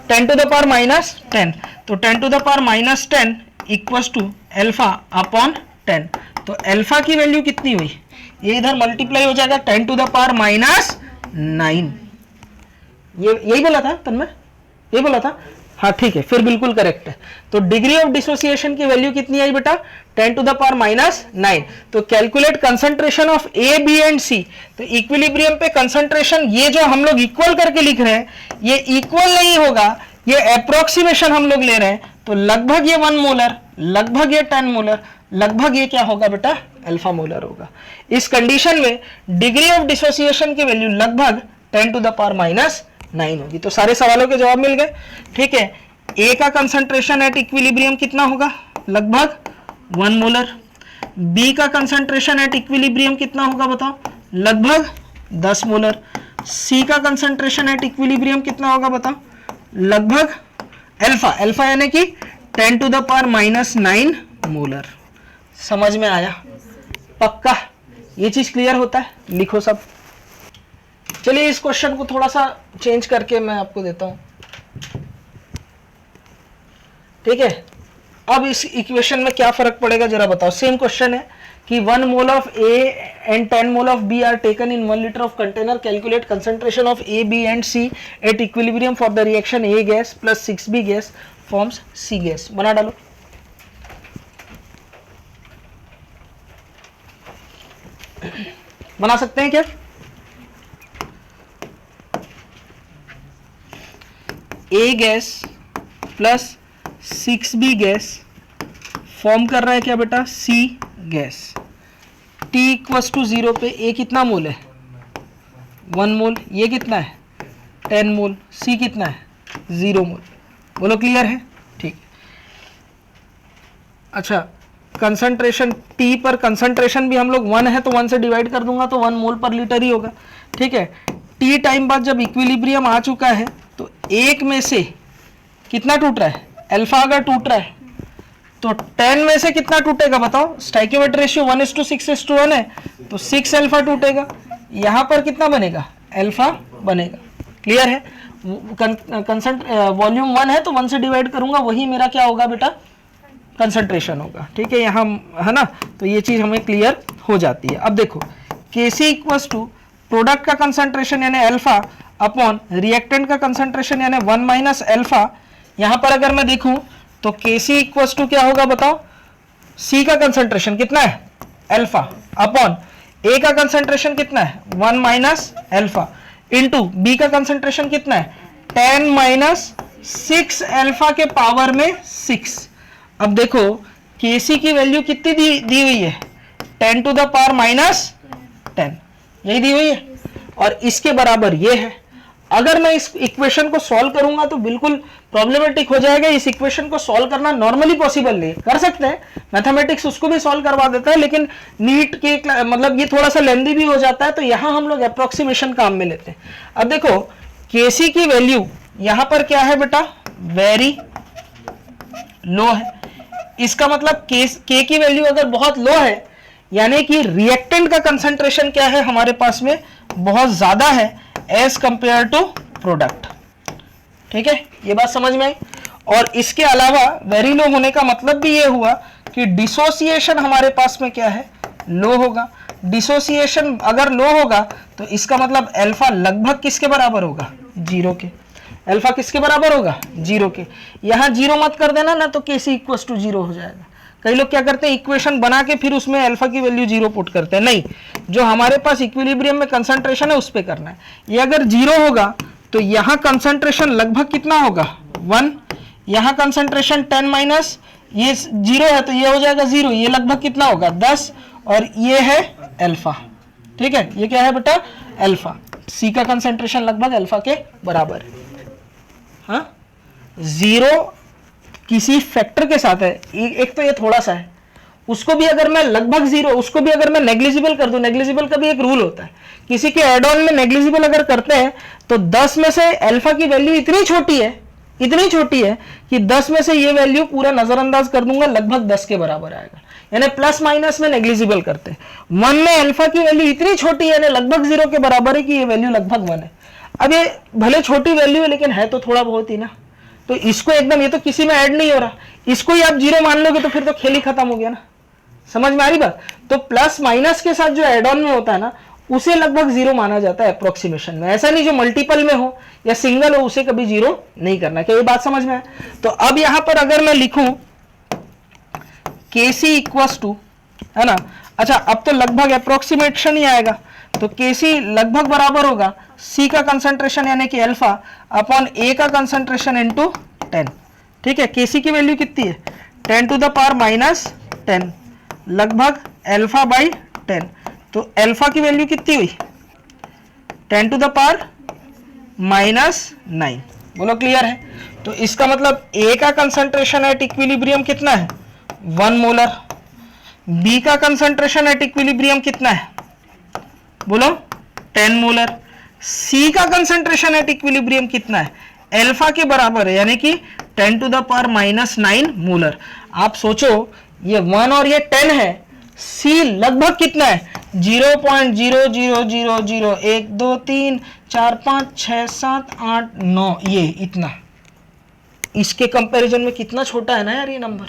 10 टू द पावर माइनस 10, तो 10 to the power minus 10 equals to alpha upon 10। तो अल्फा की वैल्यू कितनी हुई, ये इधर मल्टीप्लाई हो जाएगा 10 टू द पावर माइनस 9। ये यही बोला था तन्मय, यही बोला था, हाँ ठीक है, फिर बिल्कुल करेक्ट है। तो डिग्री ऑफ डिसोसिएशन की वैल्यू कितनी आई बेटा 10 टू द पावर माइनस 9। तो calculate concentration of A B and C. तो इक्विलिब्रियम पे कंसंट्रेशन ये जो हम लोग इक्वल करके लिख रहे हैं ये इक्वल नहीं होगा, ये अप्रोक्सीमेशन हम लोग ले रहे हैं। तो लगभग ये 1 मोलर, लगभग ये 10 मोलर, लगभग ये क्या होगा बेटा अल्फा मोलर होगा। इस कंडीशन में डिग्री ऑफ डिसोसिएशन की वैल्यू लगभग 10 टू द पावर माइनस 9 होगी। तो सारे सवालों के जवाब मिल गए। ठीक है, ए का कंसंट्रेशन एट इक्विलिब्रियम कितना होगा, लगभग 1 मोलर। बी का कंसंट्रेशन एट इक्विलिब्रियम कितना होगा बताओ, लगभग 10 मोलर। सी का कंसंट्रेशन एट इक्विलिब्रियम कितना होगा बताओ, लगभग अल्फा, अल्फा यानी कि 10 to the power minus 9 molar. समझ में आया, पक्का ये चीज क्लियर होता है, लिखो सब। चलिए इस क्वेश्चन को थोड़ा सा चेंज करके मैं आपको देता हूं। ठीक है, अब इस इक्वेशन में क्या फर्क पड़ेगा जरा बताओ। सेम क्वेश्चन है कि 1 mole of A and 10 mole of B are taken in 1 litre of container, calculate concentration of A B and C at equilibrium for the reaction A gas plus 6b gas forms C gas. बना डालो। बना सकते हैं क्या, A gas plus 6b gas form कर रहा है क्या बेटा C gas. T equals to 0 पे ए कितना मोल है 1 मोल, ये कितना है 10 मोल, सी कितना है 0 मोल। बोलो क्लियर है, ठीक। अच्छा कंसंट्रेशन T पर कंसंट्रेशन भी हम लोग 1 है तो 1 से डिवाइड कर दूंगा तो 1 मोल पर लीटर ही होगा। ठीक है, T टाइम बाद जब इक्विलिब्रियम आ चुका है तो एक में से कितना टूट रहा है, अल्फा अगर टूट रहा है तो 10 में से कितना टूटेगा बताओ। स्टाइकियोमेट्रिक रेशियो 1:6:1 है तो 6 अल्फा टूटेगा। यहां पर कितना बनेगा अल्फा बनेगा। क्लियर है, वॉल्यूम 1 है तो 1 से डिवाइड करूंगा, वही मेरा क्या होगा बेटा कंसंट्रेशन होगा। ठीक है, यहाँ है ना, तो ये चीज हमें क्लियर हो जाती है। अब देखो Kc इक्वल्स टू प्रोडक्ट का कंसंट्रेशन यानी अल्फा अपॉन रिएक्टेंट का कंसंट्रेशन यानी 1 माइनस अल्फा। यहां पर अगर मैं देखूं तो Kc इक्वल्स टू क्या होगा बताओ, C का कंसंट्रेशन कितना है अल्फा अपॉन A का कंसंट्रेशन कितना है 1 माइनस अल्फा इंटू B का कंसंट्रेशन कितना है 10 माइनस 6 अल्फा के पावर में 6। अब देखो Kc की वैल्यू कितनी दी हुई है 10 टू द पावर माइनस 10, यही दी हुई है और इसके बराबर ये है। अगर मैं इस इक्वेशन को सॉल्व करूंगा तो बिल्कुल प्रॉब्लमेटिक हो जाएगा। इस इक्वेशन को सॉल्व करना नॉर्मली पॉसिबल नहीं, कर सकते हैं मैथमेटिक्स उसको भी सॉल्व करवा देता है, लेकिन नीट के मतलब ये थोड़ा सा लेंदी भी हो जाता है, तो यहां हम लोग अप्रोक्सीमेशन काम में लेते हैं। अब देखो Kc की वैल्यू यहां पर क्या है बेटा, वेरी लो है। इसका मतलब K की वैल्यू अगर बहुत लो है यानी कि रिएक्टेंट का कंसंट्रेशन क्या है हमारे पास में बहुत ज्यादा है एज कंपेयर टू प्रोडक्ट। ठीक है, ये बात समझ में आई। और इसके अलावा वेरी लो होने का मतलब भी ये हुआ कि डिसोसिएशन हमारे पास में क्या है, लो होगा। डिसोसिएशन अगर लो होगा तो इसका मतलब अल्फा लगभग किसके बराबर होगा, जीरो के। अल्फा किसके बराबर होगा, जीरो के। यहां जीरो मत कर देना ना तो Kc इक्वल्स टू जीरो हो जाएगा। कई लोग क्या करते हैं, इक्वेशन बना के फिर उसमें अल्फा की वैल्यू जीरो पुट करते हैं। नहीं, जो हमारे पास इक्विलिब्रियम में कंसंट्रेशन है उस पे करना है। ये अगर जीरो होगा तो यहाँ कंसंट्रेशन लगभग कितना होगा 1, यहाँ कंसंट्रेशन 10 माइनस ये जीरो है तो ये हो जाएगा जीरो, ये लगभग कितना होगा 10 और ये है अल्फा। ठीक है, ये क्या है बेटा अल्फा। सी का कंसंट्रेशन लगभग अल्फा के बराबर है। हाँ, जीरो किसी फैक्टर के साथ है, एक तो ये थोड़ा सा है, उसको भी अगर मैं लगभग जीरो, उसको भी अगर मैं नेग्लिजिबल कर दूं, नेग्लिजिबल का भी एक रूल होता है, किसी के एड ऑन में नेग्लिजिबल अगर करते हैं तो 10 में से अल्फा की वैल्यू इतनी छोटी है कि 10 में से ये वैल्यू पूरा नजरअंदाज कर दूंगा, लगभग 10 के बराबर आएगा। यानी प्लस माइनस में नेग्लिजिबल करते हैं। 1 में अल्फा की वैल्यू इतनी छोटी है, लगभग जीरो के बराबर है कि ये वैल्यू लगभग 1 है। अब ये भले छोटी वैल्यू है लेकिन है तो थोड़ा बहुत ही ना, तो इसको एकदम, ये तो किसी में ऐड नहीं हो रहा, इसको ही आप जीरो मान लोगे तो फिर तो खेल ही खत्म हो गया ना। समझ में आ रही बात। तो प्लस माइनस के साथ जो एड ऑन में होता है ना उसे लगभग जीरो माना जाता है अप्रोक्सीमेशन में। ऐसा नहीं जो मल्टीपल में हो या सिंगल हो उसे कभी जीरो नहीं करना। क्या ये बात समझ में है? तो अब यहां पर अगर मैं लिखूं Kc इक्वल्स टू, है ना, अच्छा अब तो लगभग अप्रोक्सीमेशन ही आएगा, तो Kc लगभग बराबर होगा C का कंसंट्रेशन यानी कि अल्फा अपॉन A का कंसंट्रेशन इनटू 10। ठीक है, Kc की वैल्यू कितनी है 10 टू द पावर माइनस 10, लगभग अल्फा बाई 10। तो अल्फा की वैल्यू कितनी हुई 10 टू द पावर माइनस 9। बोलो क्लियर है? तो इसका मतलब A का कंसंट्रेशन एट इक्विलिब्रियम कितना है 1 मोलर, B का कंसंट्रेशन एट इक्विलिब्रियम कितना है बोलो 10 मोलर, C का कंसंट्रेशन एट इक्विलिब्रियम कितना है अल्फा के बराबर है यानी कि 10 to the power minus 9 molar. आप सोचो ये 1 और ये 10 है, C लगभग कितना है 0.00001 2 3 4 5 6 7 8 9, ये इतना। इसके कंपैरिजन में कितना छोटा है ना यार ये नंबर।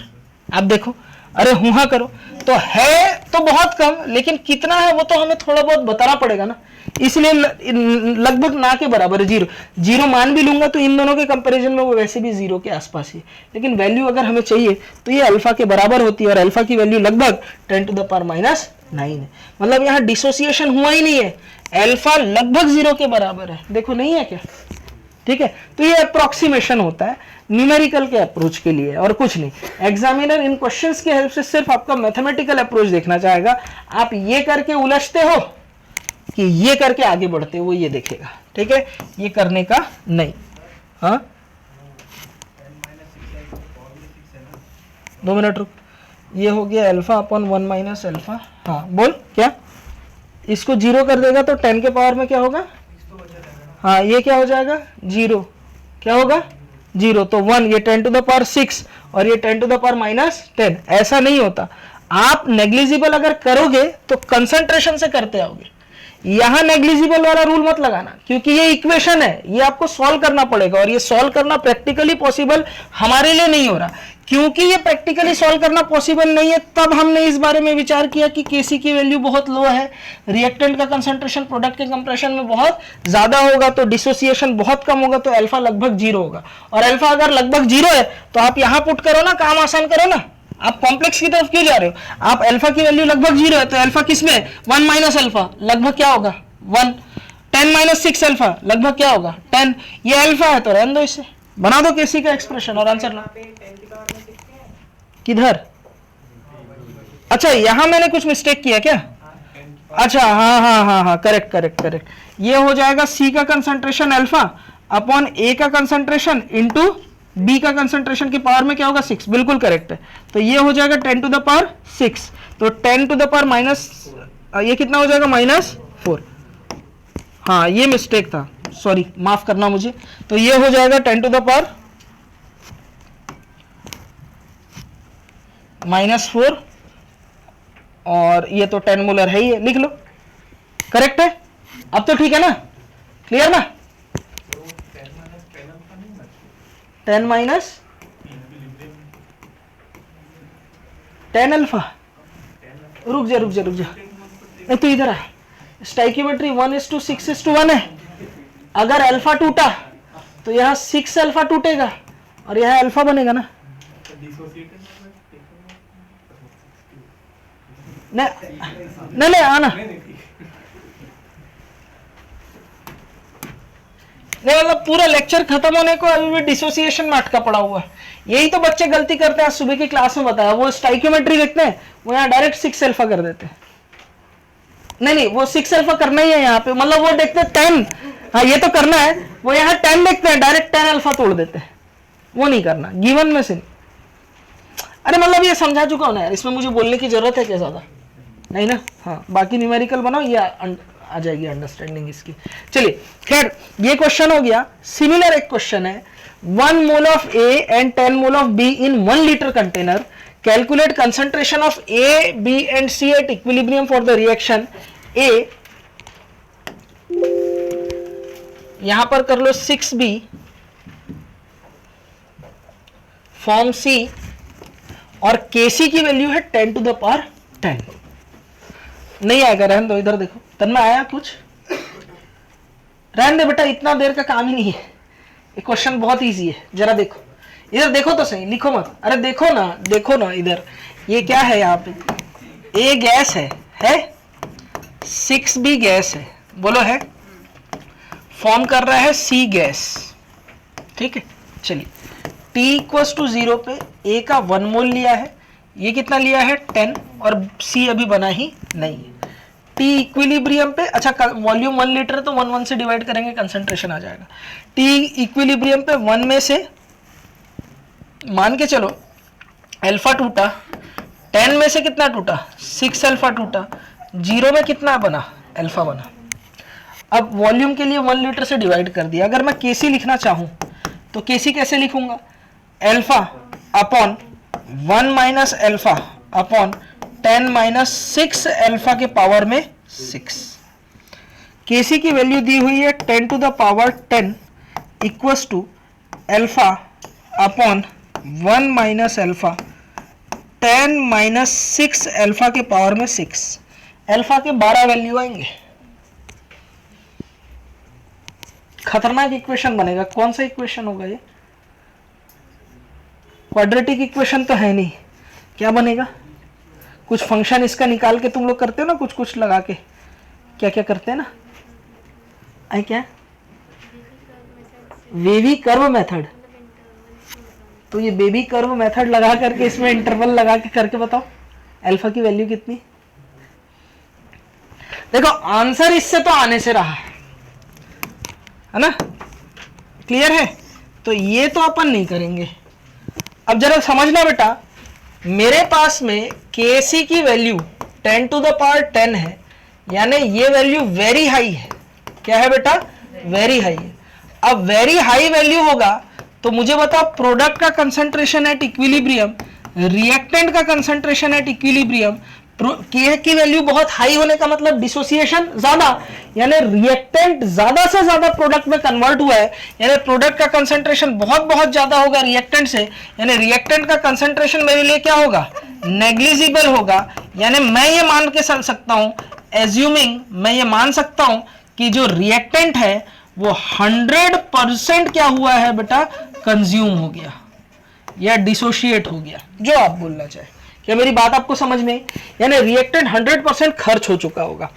आप देखो, अरे हुआ करो, तो है तो बहुत कम, लेकिन कितना है वो तो हमें थोड़ा बहुत बताना पड़ेगा ना, इसलिए लगभग ना के बराबर है। जीरो मान भी लूंगा तो इन दोनों के कंपैरिजन में वो वैसे भी जीरो के आसपास ही, लेकिन वैल्यू अगर हमें चाहिए तो ये अल्फा के बराबर होती है और अल्फा की वैल्यू लगभग 10 टू द पावर माइनस 9 है। मतलब यहाँ डिसोसिएशन हुआ ही नहीं है, अल्फा लगभग जीरो के बराबर है। देखो नहीं है क्या? ठीक है, तो ये अप्रोक्सीमेशन होता है न्यूमेरिकल के अप्रोच के लिए और कुछ नहीं। एग्जामिनर इन क्वेश्चंस की हेल्प से सिर्फ आपका मैथमेटिकल अप्रोच देखना चाहेगा, आप ये करके उलझते हो कि ये करके आगे बढ़ते हो, वो ये देखेगा। ठीक है, ये करने का नहीं। हाँ 2 मिनट रुक, ये हो गया अल्फा अपॉन 1 माइनस अल्फा। हाँ बोल क्या, इसको जीरो कर देगा तो 10 के पावर में क्या होगा, हाँ ये क्या हो जाएगा जीरो, क्या होगा जीरो, तो 1, ये 10 टू द पावर 6 और ये 10 टू द पावर माइनस 10। ऐसा नहीं होता, आप नेग्लिजिबल अगर करोगे तो कंसंट्रेशन से करते आओगे। यहां नेग्लिजिबल वाला रूल मत लगाना, क्योंकि ये इक्वेशन है, ये आपको सॉल्व करना पड़ेगा, और ये सॉल्व करना प्रैक्टिकली पॉसिबल हमारे लिए नहीं हो रहा। क्योंकि ये प्रैक्टिकली सॉल्व करना पॉसिबल नहीं है, तब हमने इस बारे में विचार किया कि केसी की वैल्यू बहुत लो है, रिएक्टेंट का कंसंट्रेशन प्रोडक्ट के कंप्रेशन में बहुत ज्यादा होगा, तो डिसोसिएशन बहुत कम होगा, तो अल्फा लगभग 0 होगा। और अल्फा अगर लगभग 0 है तो आप यहां पुट करो ना, काम आसान करो ना, आप कॉम्प्लेक्स की तरफ क्यों जा रहे हो? आप अल्फा की वैल्यू लगभग 0 है, तो अल्फा किसमें 1 माइनस अल्फा लगभग क्या होगा 1, 10 माइनस 6 अल्फा लगभग क्या होगा 10, ये अल्फा है तो रहने दो, इसे बना दो केसी का एक्सप्रेशन और आंसर ला। किधर? अच्छा यहां मैंने कुछ मिस्टेक किया क्या? अच्छा हाँ हाँ हाँ हाँ, करेक्ट करेक्ट करेक्ट, ये हो जाएगा सी का कंसंट्रेशन अल्फा अपॉन ए का कंसंट्रेशन इंटू बी का कंसंट्रेशन की पावर में क्या होगा 6, बिल्कुल करेक्ट है। तो ये हो जाएगा 10 टू द पावर 6, तो 10 टू द पावर माइनस, ये कितना हो जाएगा -4, हाँ ये मिस्टेक था, सॉरी माफ करना मुझे। तो ये हो जाएगा 10 टू द पावर -4, और ये तो 10 मोलर है ही है, लिख लो, करेक्ट है। अब तो ठीक है ना, क्लियर ना? 10 माइनस 10 अल्फा, रुक जा रुक जा रुक जा, नहीं तो इधर आ, स्टाइकियोमेट्री 1:6:1 है। अगर अल्फा टूटा तो यहाँ 6 अल्फा टूटेगा और यहाँ अल्फा बनेगा ना, नहीं आना नहीं, मतलब पूरा लेक्चर खत्म होने को अभी भी डिसोसिएशन में अटका पड़ा हुआ है। यही तो बच्चे गलती करते हैं, सुबह की क्लास में बताया, वो स्टाइकियोमेट्री देखते हैं, वो यहाँ डायरेक्ट 6 अल्फा कर देते हैं। नहीं वो 6 अल्फा करना ही है यहाँ पे, मतलब वो देखते हैं 10, हाँ ये तो करना है, वो यहाँ 10 देखते हैं, डायरेक्ट 10 अल्फा तोड़ देते हैं, वो नहीं करना, गिवन में से नहीं। अरे मतलब ये समझा चुका हूं ना यार, इसमें मुझे बोलने की जरूरत है क्या ज्यादा? नहीं ना, हाँ बाकी न्यूमेरिकल बनाओ, ये आ जाएगी अंडरस्टैंडिंग इसकी। चलिए खैर ये क्वेश्चन हो गया। सिमिलर एक क्वेश्चन है, 1 mole of A and 10 mole of B in 1 litre container, calculate concentration of A B and C at equilibrium for the reaction A, यहां पर कर लो 6b फॉर्म सी, और केसी की वैल्यू है 10 टू द पावर 10। नहीं आएगा, रहने दो, इधर देखो तन्मय आया कुछ, रहने दे बेटा, इतना देर का काम ही नहीं है, ये क्वेश्चन बहुत इजी है, जरा देखो इधर, देखो तो सही, लिखो मत, अरे देखो ना इधर, ये क्या है यहाँ पे, ए गैस है 6b गैस है, बोलो है, फॉर्म कर रहा है सी गैस, ठीक है। चलिए t = 0 पे a का 1 मोल लिया है, ये कितना लिया है 10, और c अभी बना ही नहीं है। t इक्विलिब्रियम पे, अच्छा वॉल्यूम 1 लीटर है तो 1 से डिवाइड करेंगे, कंसंट्रेशन आ जाएगा। t इक्विलिब्रियम पे 1 में से मान के चलो अल्फा टूटा, 10 में से कितना टूटा 6 अल्फा टूटा, 0 में कितना बना अल्फा बना। अब वॉल्यूम के लिए 1 लीटर से डिवाइड कर दिया। अगर मैं केसी लिखना चाहूं तो केसी कैसे लिखूंगा, alpha upon 1 minus alpha upon 10 minus 6 alpha के पावर में 6। केसी की वैल्यू दी हुई है 10 to the power 10 equals to alpha upon 1 minus alpha 10 minus 6 alpha के पावर में 6। अल्फा के 12 वैल्यू आएंगे, खतरनाक इक्वेशन बनेगा। कौन सा इक्वेशन होगा ये? क्वाड्रेटिक इक्वेशन तो है नहीं, क्या बनेगा? कुछ फंक्शन इसका निकाल के तुम लोग करते हो ना, कुछ कुछ लगा के, क्या क्या करते हैं ना, आई क्या वेवी कर्व मेथड। तो ये बेबी कर्व मेथड लगा करके इसमें इंटरवल लगा के करके बताओ अल्फा की वैल्यू कितनी। देखो आंसर इससे तो आने से रहा है ना, क्लियर है? तो ये तो अपन नहीं करेंगे। अब जरा समझना बेटा, मेरे पास में केसी की वैल्यू 10 टू द पावर 10 है, यानी ये वैल्यू वेरी हाई है। क्या है बेटा? वेरी हाई है। अब वेरी हाई वैल्यू होगा तो मुझे बताओ प्रोडक्ट का कंसंट्रेशन एट इक्विलिब्रियम, रिएक्टेंट का कंसंट्रेशन एट इक्विलिब्रियम के की वैल्यू बहुत हाई होने का मतलब डिसोसिएशन ज्यादा, यानी रिएक्टेंट ज्यादा से ज्यादा प्रोडक्ट में कन्वर्ट हुआ है, यानी प्रोडक्ट का कंसंट्रेशन बहुत बहुत ज्यादा होगा रिएक्टेंट से, यानी रिएक्टेंट का कंसंट्रेशन मेरे लिए क्या होगा, नेग्लिजिबल होगा। यानी मैं ये मान के चल सकता हूं, एज्यूमिंग मैं ये मान सकता हूं कि जो रिएक्टेंट है वो 100% क्या हुआ है बेटा, कंज्यूम हो गया या डिसोशिएट हो गया, जो आप बोलना चाहे। क्या मेरी बात आपको समझ में? यानी रिएक्टेंट 100% खर्च हो चुका होगा।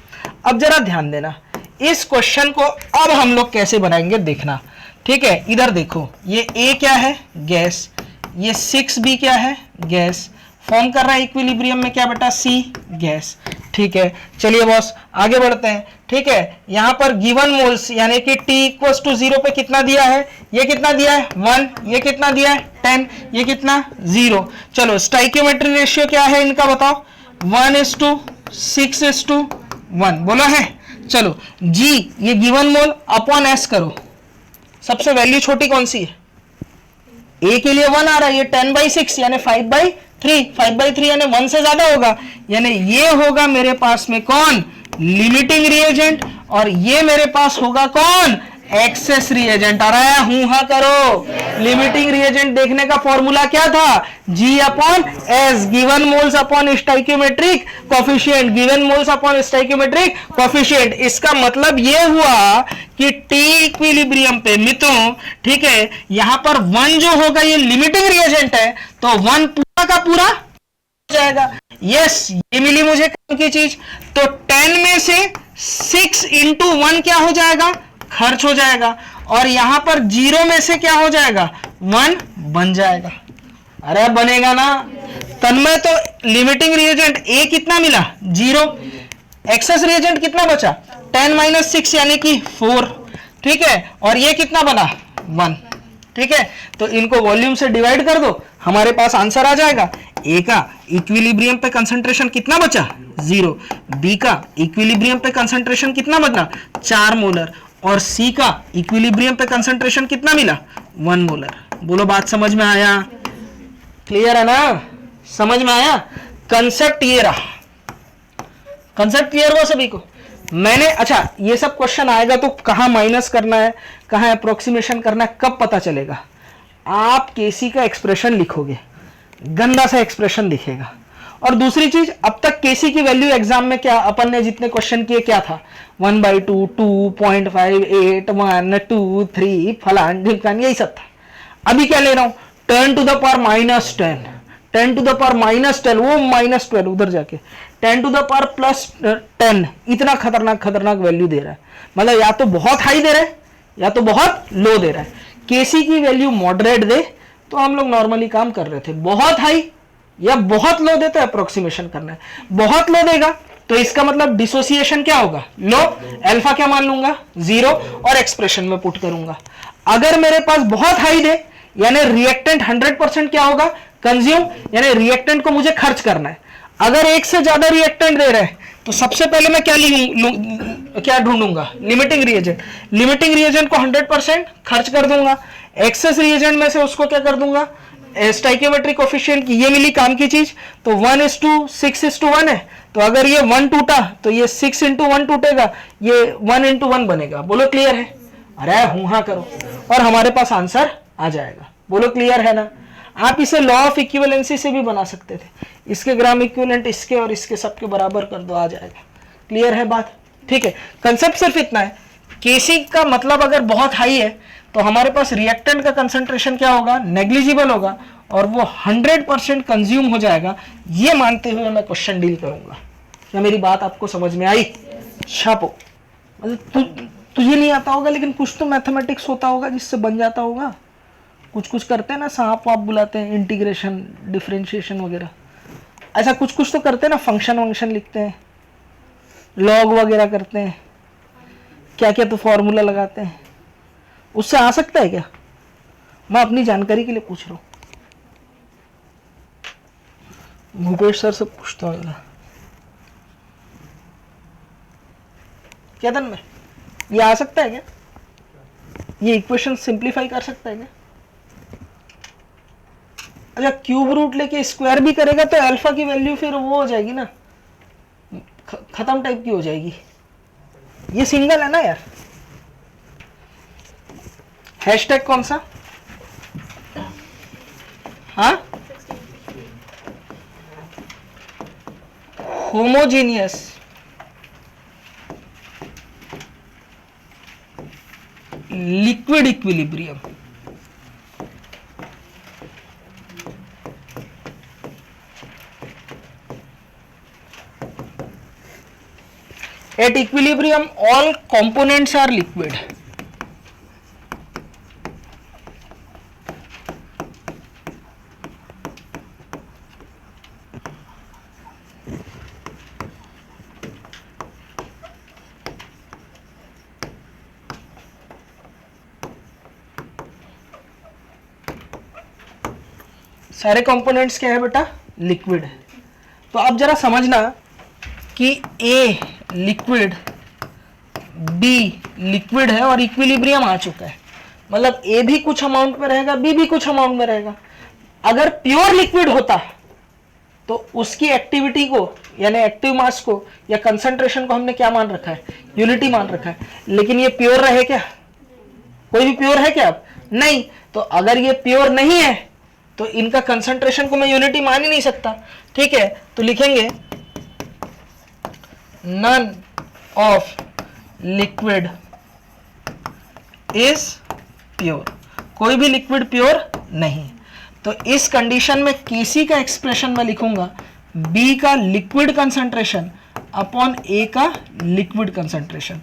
अब जरा ध्यान देना, इस क्वेश्चन को अब हम लोग कैसे बनाएंगे देखना, ठीक है। इधर देखो, ये A क्या है, गैस, ये 6B क्या है, गैस, फॉर्म कर रहा है इक्विलिब्रियम में क्या बेटा, C, गैस, ठीक है। चलिए बॉस आगे बढ़ते हैं, ठीक है। यहां पर गिवन मोल्स यानी कि T इक्वल्स टू 0 पे कितना दिया है, ये कितना दिया है 1, ये कितना दिया है 10, ये कितना 0। चलो स्टाइकियोमेट्री रेशियो क्या है इनका बताओ, 1:6:1 बोला है। चलो G ये गिवन मोल अपॉन S करो, सबसे वैल्यू छोटी कौन सी है, A के लिए 1 आ रहा है, ये 10/6 यानी 5/3, 5/3 यानी 1 से ज्यादा होगा, यानी ये होगा मेरे पास में कौन, लिमिटिंग रिएजेंट, और ये मेरे पास होगा कौन, एक्सेस रिएजेंट। आ रहा है, हूं हा करो। लिमिटिंग रिएजेंट देखने का फॉर्मूला क्या था, G upon S, given moles upon stoichiometric coefficient, given moles upon stoichiometric coefficient. इसका मतलब ये हुआ कि T इक्विलिब्रियम पे मित्रों, ठीक है, यहां पर 1 जो होगा ये लिमिटिंग रिएजेंट है, तो 1 पूरा का पूरा हो जाएगा। यस, ये मिली मुझे काम की चीज। तो 10 में से 6 into 1 क्या हो जाएगा, खर्च हो जाएगा, और यहां पर 0 में से क्या हो जाएगा, 1 बन जाएगा। अरे बनेगा ना। तन्मय तो लिमिटिंग रिएजेंट A कितना मिला, 0, एक्सेस रिएजेंट कितना बचा, 10 - 6 यानी कि 4, ठीक है, और ये कितना बना 1, ठीक है। तो इनको वॉल्यूम से डिवाइड कर दो, हमारे पास आंसर आ जाएगा। A का इक्विलिब्रियम पे कंसंट्रेशन कितना बचा, 0, B का इक्विलिब्रियम पे कंसंट्रेशन कितना बचा, 4 मोलर, और C का इक्विलिब्रियम पे कंसंट्रेशन कितना मिला, 1 मोलर। बोलो बात समझ में आया, क्लियर है ना, समझ में आया। कंसेप्ट ये रहा, कंसेप्ट क्लियर हुआ सभी को। मैंने, अच्छा ये सब क्वेश्चन आएगा तो कहां माइनस करना है, कहां अप्रोक्सीमेशन करना है, कब पता चलेगा, आप केसी का एक्सप्रेशन लिखोगे, गंदा सा एक्सप्रेशन दिखेगा। और दूसरी चीज, अब तक केसी की वैल्यू एग्जाम में क्या अपन ने जितने क्वेश्चन किए क्या था, 1/2, 2.58, 1, 2, 3 फलान ढिमकान, यही सब था। अभी क्या ले रहा हूं, 10 to the power -10, 10 to the power -10, वो -12 उधर जाके 10 to the power +10, इतना खतरनाक खतरनाक वैल्यू दे रहा है। मतलब या तो बहुत हाई दे रहा है या तो बहुत लो दे रहा है। केसी की वैल्यू मॉडरेट दे तो हम लोग नॉर्मली काम कर रहे थे, बहुत हाई या बहुत लो देते अप्रोक्सीमेशन करना है। बहुत लो देगा तो इसका मतलब डिसोसिएशन क्या होगा, लो, अल्फा क्या मान लूंगा 0 और एक्सप्रेशन में पुट करूंगा। अगर मेरे पास बहुत हाई दे यानी रिएक्टेंट 100% क्या होगा, कंज्यूम, यानी रिएक्टेंट को मुझे खर्च करना है। अगर एक से ज्यादा रिएक्टेंट दे रहे हैं तो सबसे पहले मैं क्या ढूंढूंगा, लिमिटिंग रिएजेंट। लिमिटिंग रिएजेंट को 100% खर्च कर दूंगा, एक्सेस रिएजेंट में से उसको क्या कर दूंगा, स्टाइकियोमेट्रिक कोफिशिएंट की, ये मिली काम की चीज। तो 1:6:1 है, तो अगर ये 1 टूटा तो ये 6 into 1 टूटेगा, ये 1 into 1 बनेगा। बोलो क्लियर है, अरे हूं हाँ करो और हमारे पास आंसर आ जाएगा। बोलो क्लियर है ना। आप इसे लॉ ऑफ इक्विवेलेंसी से भी बना सकते थे, इसके ग्राम इक्विवेलेंट इसके और इसके सबके बराबर कर दो, आ जाएगा। क्लियर है बात, ठीक है। कंसेप्ट सिर्फ इतना है, केसी का मतलब अगर बहुत हाई है तो हमारे पास रिएक्टेंट का कंसंट्रेशन क्या होगा, नेग्लिजिबल होगा, और वो 100% कंज्यूम हो जाएगा। ये मानते हुए मैं क्वेश्चन डील करूंगा। क्या मेरी बात आपको समझ में आई? छापो, मतलब तुझे नहीं आता होगा लेकिन कुछ तो मैथमेटिक्स होता होगा जिससे बन जाता होगा। कुछ कुछ करते हैं ना, सांप वाप बुलाते हैं, इंटीग्रेशन डिफरेंशिएशन वगैरह, ऐसा कुछ कुछ तो करते हैं ना, फंक्शन वंक्शन लिखते हैं, लॉग वगैरह करते हैं, क्या क्या तो फॉर्मूला लगाते हैं। उससे आ सकता है क्या? मैं अपनी जानकारी के लिए पूछ रहा हूं, भूपेश सर से पूछता हूँ। क्या धन में ये आ सकता है क्या? ये इक्वेशन सिंप्लीफाई कर सकता है क्या? अच्छा, क्यूब रूट लेके स्क्वायर भी करेगा तो अल्फा की वैल्यू फिर वो हो जाएगी ना, खत्म टाइप की हो जाएगी। ये सिंगल है ना यार। हैशटैग कौन सा? हाँ, homogeneous liquid equilibrium. At equilibrium, all components are liquid. सारे कंपोनेंट्स क्या है बेटा? लिक्विड है। तो अब जरा समझना कि ए लिक्विड, बी लिक्विड है और इक्विलिब्रियम आ चुका है, मतलब ए भी कुछ अमाउंट में रहेगा, बी भी कुछ अमाउंट में रहेगा। अगर प्योर लिक्विड होता तो उसकी एक्टिविटी को यानी एक्टिव मास को या कंसंट्रेशन को हमने क्या मान रखा है? यूनिटी मान रखा है। लेकिन ये प्योर रहे क्या? कोई भी प्योर है क्या? अब नहीं। तो अगर ये प्योर नहीं है तो इनका कंसंट्रेशन को मैं यूनिटी मान ही नहीं सकता। ठीक है, तो लिखेंगे none of liquid is pure. कोई भी लिक्विड प्योर नहीं। तो इस कंडीशन में केसी का एक्सप्रेशन मैं लिखूंगा बी का लिक्विड कंसंट्रेशन अपॉन ए का लिक्विड कंसंट्रेशन।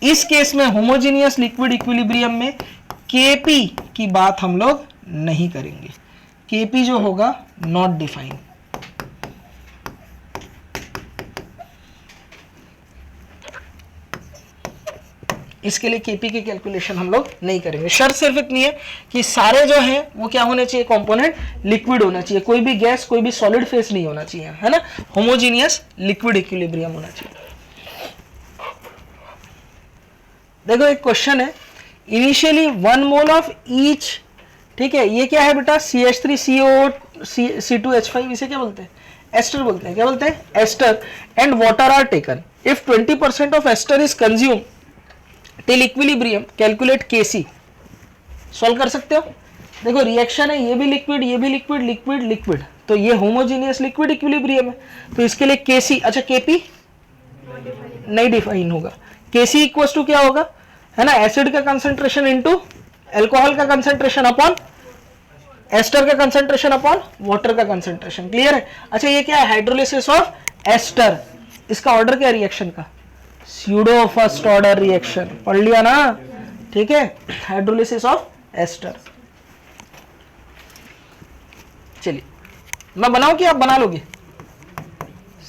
इस केस में होमोजेनियस लिक्विड इक्विलिब्रियम में केपी की बात हम लोग नहीं करेंगे। केपी जो होगा नॉट डिफाइंड। इसके लिए केपी की कैलकुलेशन हम लोग नहीं करेंगे। शर्त सिर्फ इतनी है कि सारे जो हैं वो क्या होने चाहिए? कंपोनेंट लिक्विड होना चाहिए। कोई भी गैस, कोई भी सॉलिड फेस नहीं होना चाहिए, है ना। होमोजीनियस लिक्विड इक्विलिब्रियम होना चाहिए। देखो एक क्वेश्चन है, इनिशियली 1 मोल ऑफ ईच, ठीक है, ये क्या है बेटा? CH3CO C2H5, इसे क्या बोलते हैं? एस्टर बोलते हैं। क्या बोलते हैं? Ester. And water are taken. If 20% of ester is consume till equilibrium, calculate Kc। Solve कर सकते हो। देखो रिएक्शन है, ये भी लिक्विड, ये भी लिक्विड, लिक्विड लिक्विड, तो ये होमोजीनियस लिक्विड इक्विलिब्रियम है। तो इसके लिए Kc, अच्छा Kp नहीं डिफाइन होगा। Kc इक्वल टू क्या होगा? है ना, एसिड का कंसंट्रेशन इनटू अल्कोहल का कंसंट्रेशन अपॉन एस्टर का कंसंट्रेशन अपॉन वाटर का कंसंट्रेशन। क्लियर है? अच्छा ये क्या है? Hydrolysis of ester. इसका ऑर्डर क्या है रिएक्शन का? Pseudo first order reaction. पढ़ लिया ना? ठीक है, हाइड्रोलिसिस ऑफ एस्टर। चलिए मैं बनाऊं कि आप बना लोगे?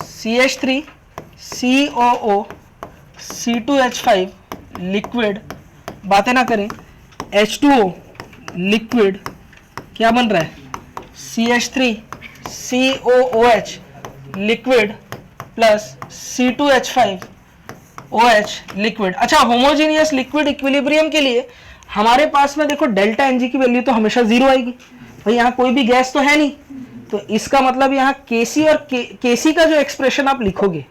CH3 COO C2H5 लिक्विड, बातें ना करें, H2O लिक्विड, क्या बन रहा है? CH3 COOH liquid plus C2H5 OH liquid. अच्छा, होमोजीनियस लिक्विड इक्विलिब्रियम के लिए हमारे पास में देखो डेल्टा Ng की वैल्यू तो हमेशा 0 आएगी। भाई यहाँ कोई भी गैस तो है नहीं, तो इसका मतलब यहाँ Kc और Kc का जो एक्सप्रेशन आप लिखोगे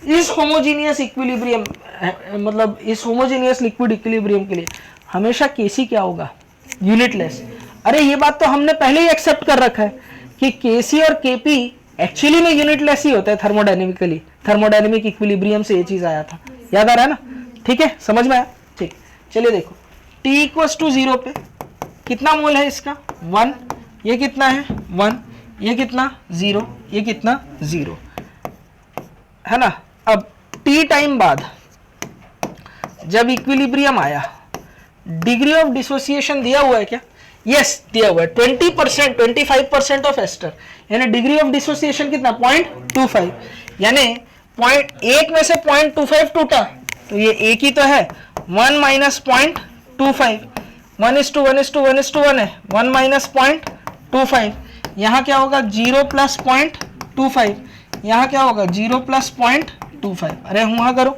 इस होमोजीनियस इक्विलिब्रियम, मतलब इस होमोजीनियस लिक्विड इक्विलिब्रियम के लिए हमेशा Kc क्या होगा? यूनिटलेस। अरे ये बात तो हमने पहले ही एक्सेप्ट कर रखा है कि Kc और Kp एक्चुअली में यूनिटलेस ही होता है थर्मोडायनेमिकली। थर्मोडायनेमिक इक्विलिब्रियम से ये चीज आया था, याद आ रहा है ना? ठीक है, समझ में आया? ठीक, चलिए देखो T इक्वल्स टू 0 पे कितना मोल है इसका? 1। ये कितना है? 1। ये कितना? 0। ये कितना? 0, है ना। अब T टाइम बाद जब इक्विलिब्रियम आया, डिग्री ऑफ डिसोसिएशन दिया हुआ है क्या? यस दिया हुआ है। 20%, 25% ऑफ एस्टर, यानी डिग्री ऑफ डिसोसिएशन कितना? 0.25, यानी 1 में से 0.25 टूटा तो ये एक ही तो है। 1 माइनस 0.25, 1:1:1:1 है, 1 माइनस 0.25, यहाँ क्या होगा? 0 प्लस 0.25, यहाँ क्या होगा? 0 प्लस 0.25। अरे हुआ करो,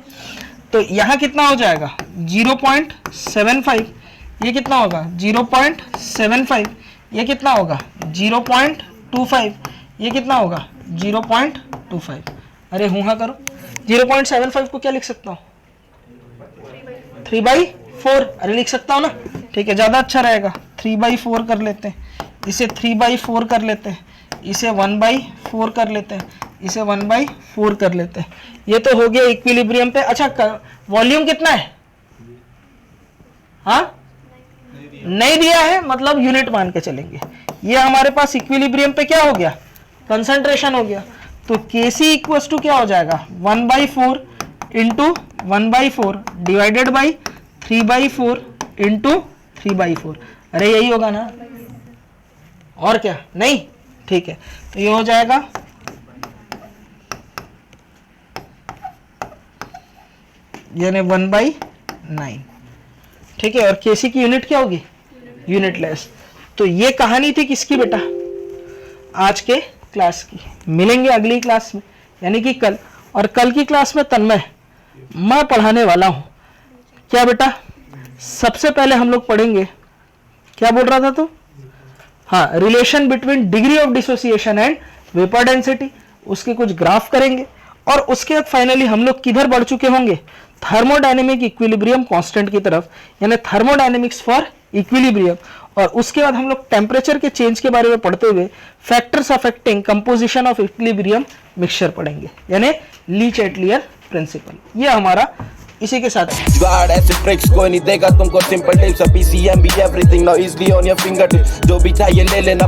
तो यहाँ कितना हो जाएगा? 0.75, ये कितना होगा? 0.75, ये कितना होगा? 0.25, ये कितना होगा? 0.25। अरे हुआ करो, 0.75 को क्या लिख सकता हूँ 3/4, अरे लिख सकता हूँ ना, ठीक है, ज्यादा अच्छा रहेगा। 3/4 कर लेते हैं, इसे 3/4 कर लेते हैं, इसे 1/4 कर लेते हैं, इसे 1/4 कर लेते हैं। ये तो हो गया इक्विलिब्रियम पे। अच्छा वॉल्यूम कितना है, हाँ नहीं दिया है, मतलब यूनिट मान के चलेंगे। ये हमारे पास इक्विलिब्रियम पे क्या हो गया, कंसंट्रेशन हो गया। तो Kc इक्वल्स टू क्या हो जाएगा 1/4 इंटू 1/4 डिवाइडेड बाई 3/4 इंटू 3/4। अरे यही होगा ना, और क्या नहीं, ठीक है। तो ये हो जाएगा यानी 1/9, ठीक है। और Kc की यूनिट क्या होगी, यूनिटलेस। तो ये कहानी थी किसकी बेटा, आज के क्लास की। मिलेंगे अगली क्लास में, यानी कि कल। और कल की क्लास में तन्मय मैं पढ़ाने वाला हूं क्या बेटा, सबसे पहले हम लोग पढ़ेंगे, क्या बोल रहा था तू, हाँ, relation between degree of dissociation and vapour density, उसके कुछ ग्राफ करेंगे। और उसके बाद फाइनली हम लोग किधर बढ़ चुके होंगे, थर्मोडायनेमिक इक्विलिब्रियम कांस्टेंट की तरफ, यानी थर्मोडायनेमिक्स फॉर इक्विलिब्रियम। और उसके बाद हम लोग टेम्परेचर के चेंज के बारे में पढ़ते हुए factors affecting composition of equilibrium mixture पढ़ेंगे, यानी ली-चैटलियर प्रिंसिपल। ये हमारा इसी के साथ जुगाड़ ऐसे ट्रिक्स कोई नहीं देगा तुमको, सिंपल टिप्स, PCM भी everything now easily on your finger tips, जो भी चाहिए ले लेना।